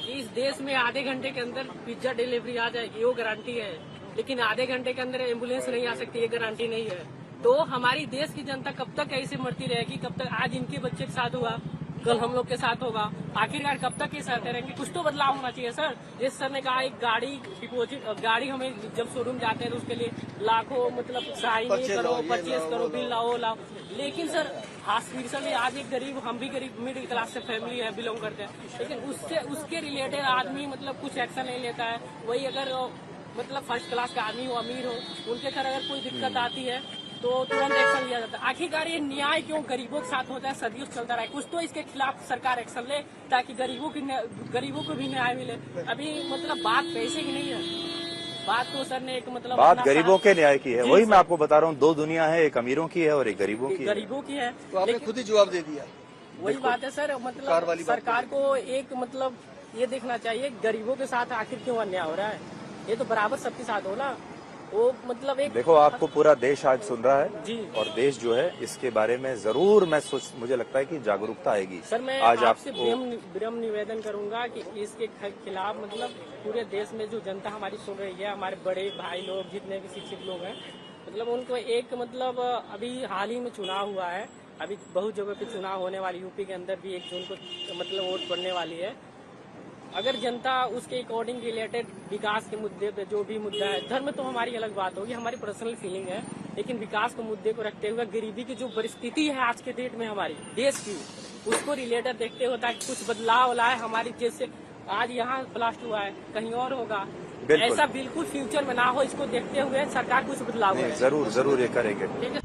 कि इस देश में आधे घंटे के अंदर पिज्जा डिलीवरी आ जाएगी, वो गारंटी है, लेकिन आधे घंटे के अंदर एम्बुलेंस नहीं आ सकती, ये गारंटी नहीं है। तो हमारी देश की जनता कब तक ऐसे मरती रहेगी? कब तक? आज इनके बच्चे के साथ हुआ, कल हम लोग के साथ होगा, आखिरकार कब तक ये सहते रहेंगे? कुछ तो बदलाव होना चाहिए सर। जिस सर ने कहा एक गाड़ी डिपोजिट, गाड़ी हमें जब शोरूम जाते हैं तो उसके लिए लाखों मतलब साइन करो, परचेज करो, बिल लाओ, लेकिन सर हॉस्पिटल आज एक गरीब, हम भी गरीब मिडिल क्लास से फैमिली है, बिलोंग करते हैं, लेकिन उसके रिलेटेड आदमी मतलब कुछ एक्शन नहीं लेता है। वही अगर मतलब फर्स्ट क्लास का आदमी हो, अमीर हो, उनके घर अगर कोई दिक्कत आती है तो तुरंत एक्शन लिया जाता है। आखिरकार ये न्याय क्यों गरीबों के साथ होता है? सदियों से चलता रहा। कुछ तो इसके खिलाफ सरकार एक्शन ले ताकि गरीबों को भी न्याय मिले। अभी मतलब बात पैसे की नहीं है, बात तो सर ने एक मतलब बात गरीबों के न्याय की है। वही मैं आपको बता रहा हूँ, दो दुनिया है, एक अमीरों की है और एक गरीबों की है। तो आपने खुद ही जवाब दे दिया। वही बात है सर, मतलब सरकार को एक मतलब ये देखना चाहिए गरीबों के साथ आखिर क्यों अन्याय हो रहा है। ये तो बराबर सबके साथ हो ना, वो मतलब एक देखो आपको पूरा देश आज सुन रहा है जी, और देश जो है इसके बारे में जरूर मुझे लगता है कि जागरूकता आएगी। सर मैं आज आपसे विनम्र निवेदन करूंगा कि इसके खिलाफ मतलब पूरे देश में जो जनता हमारी सुन रही है, हमारे बड़े भाई लोग जितने भी शिक्षित लोग हैं, मतलब उनको एक मतलब अभी हाल ही में चुनाव हुआ है, अभी बहुत जगह पे चुनाव होने वाली, यूपी के अंदर भी 1 जून को मतलब वोट पड़ने वाली है। अगर जनता उसके अकॉर्डिंग रिलेटेड विकास के मुद्दे पे जो भी मुद्दा है, धर्म तो हमारी अलग बात होगी, हमारी पर्सनल फीलिंग है, लेकिन विकास के मुद्दे को रखते हुए गरीबी की जो परिस्थिति है आज के डेट में हमारी देश की, उसको रिलेटेड देखते हुए ताकि कुछ बदलाव लाए हमारी, जैसे आज यहाँ ब्लास्ट हुआ है कहीं और होगा, ऐसा बिल्कुल फ्यूचर में ना हो, इसको देखते हुए सरकार कुछ बदलाव करे। जरूर जरूर ये करेंगे। ठीक है।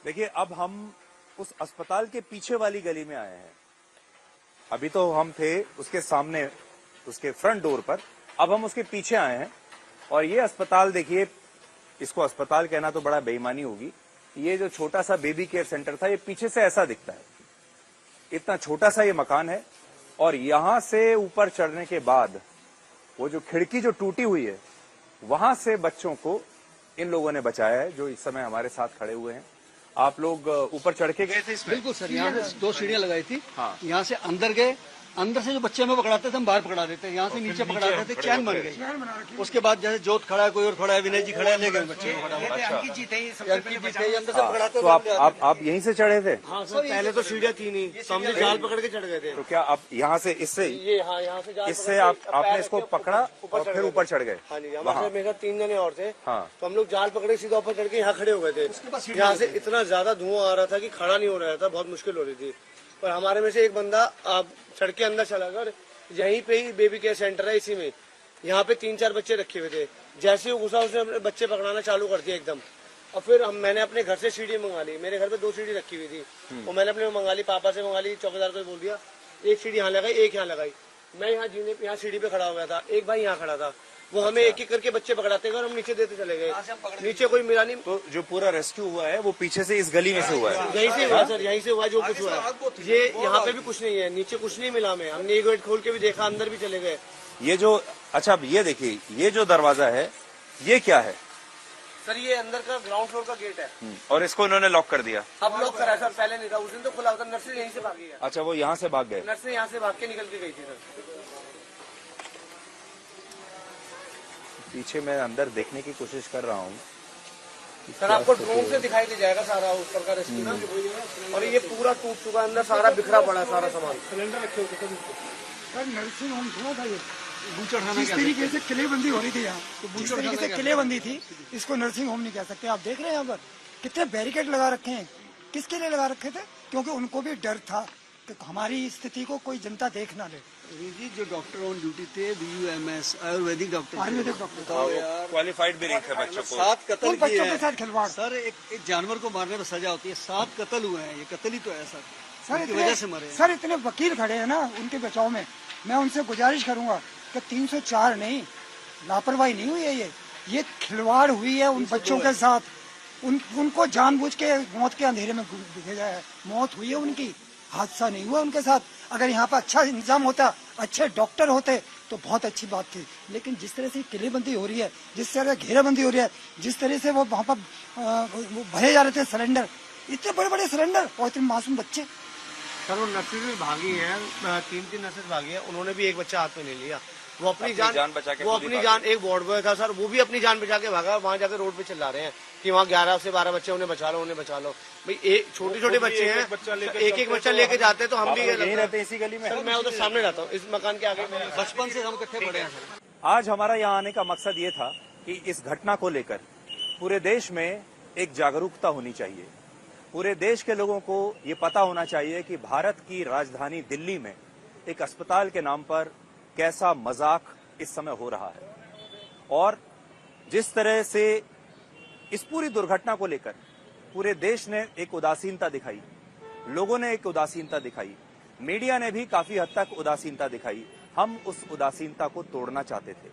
देखिए, अब हम उस अस्पताल के पीछे वाली गली में आए हैं। अभी तो हम थे उसके सामने, उसके फ्रंट डोर पर, अब हम उसके पीछे आए हैं। और ये अस्पताल देखिए, इसको अस्पताल कहना तो बड़ा बेईमानी होगी। ये जो छोटा सा बेबी केयर सेंटर था, ये पीछे से ऐसा दिखता है। इतना छोटा सा ये मकान है और यहां से ऊपर चढ़ने के बाद वो जो खिड़की जो टूटी हुई है, वहां से बच्चों को इन लोगों ने बचाया है, जो इस समय हमारे साथ खड़े हुए हैं। आप लोग ऊपर चढ़ के गए थे इसमें? बिल्कुल सर, यहाँ से 2 सीढ़ियाँ लगाई थी। हाँ। यहाँ से अंदर गए, अंदर से जो बच्चे हमें पकड़ाते थे हम बाहर पकड़ा देते, यहाँ से नीचे पकड़ाते थे, चैन बन गई। उसके बाद जैसे जोत खड़ा है, कोई और खड़ा है, विनय जी खड़ा है, ले गए बच्चे को। अंकित जी थे सबसे पहले अंदर से पकड़ाते तो आप यहीं से चढ़े थे? हाँ सर, पहले तो सीढ़ियाँ थी नहीं, तो हमने जाल पकड़ के चढ़ गए थे। तो क्या आप यहाँ से इससे यहाँ से इससे आपने इसको पकड़ा और फिर ऊपर चढ़ गए? हाँ जी, हमारे मेरे 3 जने और थे। हाँ। तो हम लोग जाल पकड़े सीधा ऊपर चढ़ के यहाँ खड़े हो गए थे। यहाँ से इतना ज्यादा धुआं आ रहा था कि खड़ा नहीं हो रहा था, बहुत मुश्किल हो रही थी। पर हमारे में से एक बंदा चढ़ के अंदर चला गया। यहीं पे ही बेबी केयर सेंटर है, इसी में। यहाँ पे 3-4 बच्चे रखे हुए थे। जैसे ही घुसा, उसने अपने बच्चे पकड़ाना चालू कर दिया एकदम। और फिर मैंने अपने घर से सीढ़ी मंगा ली। मेरे घर पे 2 सीढ़ी रखी हुई थी, वो मैंने अपने मंगा ली, पापा से मंगा ली, चौकीदार को बोल दिया, एक सीढ़ी यहाँ लगाई, एक यहाँ लगाई। मैं यहाँ सीढ़ी पे खड़ा हो गया था, एक भाई यहाँ खड़ा था। वो हमें एक एक करके बच्चे पकड़ाते गए और हम नीचे देते चले गए। नीचे कोई मिला नहीं। तो जो पूरा रेस्क्यू हुआ है वो पीछे से इस गली में से हुआ है? यहीं से हुआ सर, यहीं से हुआ जो कुछ हुआ है। ये यहाँ पे भी कुछ नहीं है, नीचे कुछ नहीं मिला हमें। हमने एक गेट खोल के भी देखा, अंदर भी चले गए। ये जो, अच्छा अब ये देखिए, ये जो दरवाजा है ये क्या है? सर ये अंदर का ग्राउंड फ्लोर का गेट है। और इसको इन्होंने लॉक कर दिया? अब लॉक करा सर, पहले नहीं था, उस दिन तो खुला था। नर्सरी यहीं से भागी है। अच्छा, वो यहाँ से भाग गए? नर्सरी यहाँ से भाग के निकल के गई थी सर। पीछे मैं अंदर देखने की कोशिश कर रहा हूँ सर, आपको ड्रोन से दिखाई दे जाएगा सारा ऊपर का रेस्क्यू ना। और ये पूरा टूट चुका, अंदर सारा बिखरा पड़ा है सारा सामान। सिलेंडर रखे हुए सर, नर्सिंग होम थोड़ा था ये। जिस तरीके से किलेबंदी हो रही थी यहाँ, जिस तरीके से किलेबंदी थी, इसको नर्सिंग होम नहीं कह सकते। आप देख रहे हैं यहाँ पर कितने बैरिकेड लगा रखे हैं। किसके लिए लगा रखे थे? क्योंकि उनको भी डर था कि हमारी स्थिति को कोई जनता देख ना ले। जी, जो डॉक्टर ऑन ड्यूटी थे, BUMS आयुर्वेदिक डॉक्टर, क्वालिफाइड भी नहीं थे बच्चों को। 7 कत्ल किए बच्चों के हैं साथ खिलवाड़। सर। एक जानवर को मारने पर सजा होती है, 7 कत्ल हुए हैं। ये कत्ल ही तो है सर, सर इनकी वजह से मरे। सर इतने वकील खड़े हैं ना उनके बचाव में, मैं उनसे गुजारिश करूंगा कि 304 नहीं, लापरवाही नहीं हुई है, ये खिलवाड़ हुई है उन बच्चों के साथ। उनको जानबूझ के मौत के अंधेरे में भेजा है। मौत हुई है उनकी, हादसा नहीं हुआ उनके साथ। अगर यहाँ पर अच्छा इंतजाम होता, अच्छे डॉक्टर होते तो बहुत अच्छी बात थी। लेकिन जिस तरह से किलेबंदी हो रही है, जिस तरह से घेराबंदी हो रही है, जिस तरह से वो वहाँ पर भरे जा रहे थे सिलेंडर, इतने बड़े बड़े सिलेंडर और इतने मासूम बच्चे। सर वो नर्सेज में भागी है, 3 नर्सेज भागी है, उन्होंने भी एक बच्चा हाथ में ले लिया। वो अपनी जान बचा के, वो अपनी जान, एक वार्ड बॉय था सर, वो भी अपनी जान बचा के भागा। वहाँ जाकर रोड पे चिल्ला रहे हैं कि वहाँ 11 से 12 बच्चे, उन्हें बचा लो, उन्हें बचा लो। भाई छोटे छोटे बच्चे हैं, एक एक बच्चा लेके जाते हैं। तो हम भी यहीं रहते हैं इसी गली में। सर मैं उधर सामने रहता हूँ, इस मकान के आगे। बचपन से हम इकट्ठे पड़े हैं सर। आज हमारा यहाँ आने का मकसद ये था कि इस घटना को लेकर पूरे देश में एक जागरूकता होनी चाहिए। पूरे देश के लोगों को ये पता होना चाहिए कि भारत की राजधानी दिल्ली में एक अस्पताल के नाम पर कैसा मजाक इस समय हो रहा है। और जिस तरह से इस पूरी दुर्घटना को लेकर पूरे देश ने एक उदासीनता दिखाई, लोगों ने एक उदासीनता दिखाई, मीडिया ने भी काफी हद तक उदासीनता दिखाई। हम उस उदासीनता को तोड़ना चाहते थे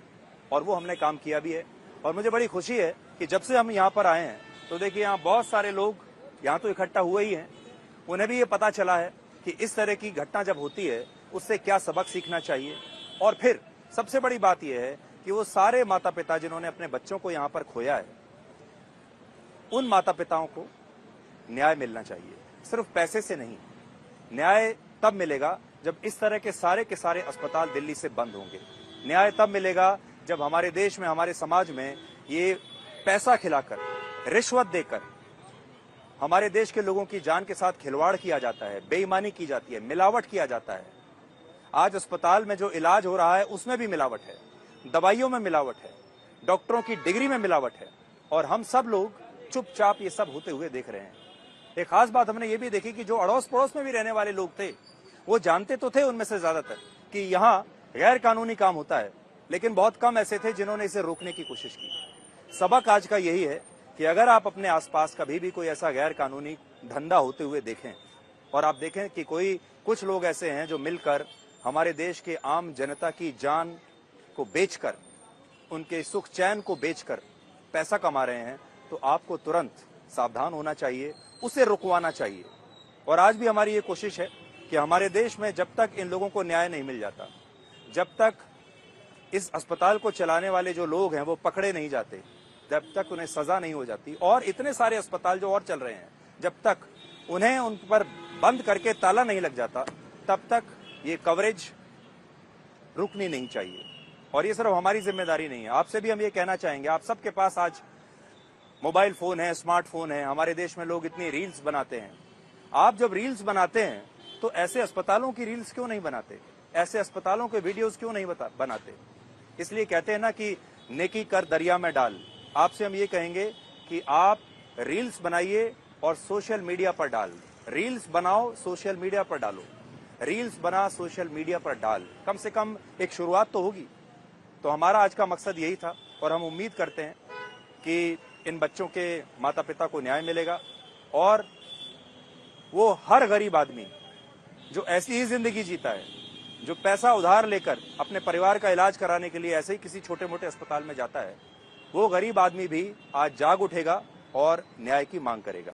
और वो हमने काम किया भी है। और मुझे बड़ी खुशी है कि जब से हम यहाँ पर आए हैं तो देखिए यहाँ बहुत सारे लोग यहाँ तो इकट्ठा हुए ही हैं। उन्हें भी ये पता चला है कि इस तरह की घटना जब होती है उससे क्या सबक सीखना चाहिए। और फिर सबसे बड़ी बात यह है कि वो सारे माता पिता जिन्होंने अपने बच्चों को यहाँ पर खोया है, उन माता पिताओं को न्याय मिलना चाहिए। सिर्फ पैसे से नहीं, न्याय तब मिलेगा जब इस तरह के सारे अस्पताल दिल्ली से बंद होंगे। न्याय तब मिलेगा जब हमारे देश में, हमारे समाज में ये पैसा खिलाकर, रिश्वत देकर हमारे देश के लोगों की जान के साथ खिलवाड़ किया जाता है, बेईमानी की जाती है, मिलावट किया जाता है। आज अस्पताल में जो इलाज हो रहा है उसमें भी मिलावट है, दवाइयों में मिलावट है, डॉक्टरों की डिग्री में मिलावट है, और हम सब लोग चुपचाप ये सब होते हुए देख रहे हैं। एक खास बात हमने ये भी देखी कि जो अड़ोस पड़ोस में भी रहने वाले लोग थे वो जानते तो थे उनमें से ज्यादातर कि यहाँ गैर कानूनी काम होता है, लेकिन बहुत कम ऐसे थे जिन्होंने इसे रोकने की कोशिश की। सबक आज का यही है कि अगर आप अपने आसपास कभी भी कोई ऐसा गैर कानूनी धंधा होते हुए देखें और आप देखें कि कुछ लोग ऐसे हैं जो मिलकर हमारे देश के आम जनता की जान को बेचकर, उनके सुख चैन को बेचकर पैसा कमा रहे हैं, तो आपको तुरंत सावधान होना चाहिए, उसे रुकवाना चाहिए। और आज भी हमारी ये कोशिश है कि हमारे देश में जब तक इन लोगों को न्याय नहीं मिल जाता, जब तक इस अस्पताल को चलाने वाले जो लोग हैं वो पकड़े नहीं जाते, जब तक उन्हें सजा नहीं हो जाती, और इतने सारे अस्पताल जो और चल रहे हैं जब तक उन्हें उन पर बंद करके ताला नहीं लग जाता, तब तक ये कवरेज रुकनी नहीं चाहिए। और ये सिर्फ हमारी जिम्मेदारी नहीं है, आपसे भी हम ये कहना चाहेंगे, आप सबके पास आज मोबाइल फोन है, स्मार्टफोन है, हमारे देश में लोग इतनी रील्स बनाते हैं। आप जब रील्स बनाते हैं तो ऐसे अस्पतालों की रील्स क्यों नहीं बनाते, ऐसे अस्पतालों के वीडियोस क्यों नहीं बनाते? इसलिए कहते हैं ना कि नेकी कर दरिया में डाल। आपसे हम ये कहेंगे कि आप रील्स बनाइए और सोशल मीडिया पर डाल, रील्स बनाओ, सोशल मीडिया पर डालो, रील्स बना, सोशल मीडिया पर डाल, कम से कम एक शुरुआत तो होगी। तो हमारा आज का मकसद यही था, और हम उम्मीद करते हैं कि इन बच्चों के माता पिता को न्याय मिलेगा, और वो हर गरीब आदमी जो ऐसी ही जिंदगी जीता है, जो पैसा उधार लेकर अपने परिवार का इलाज कराने के लिए ऐसे ही किसी छोटे मोटे अस्पताल में जाता है, वो गरीब आदमी भी आज जाग उठेगा और न्याय की मांग करेगा।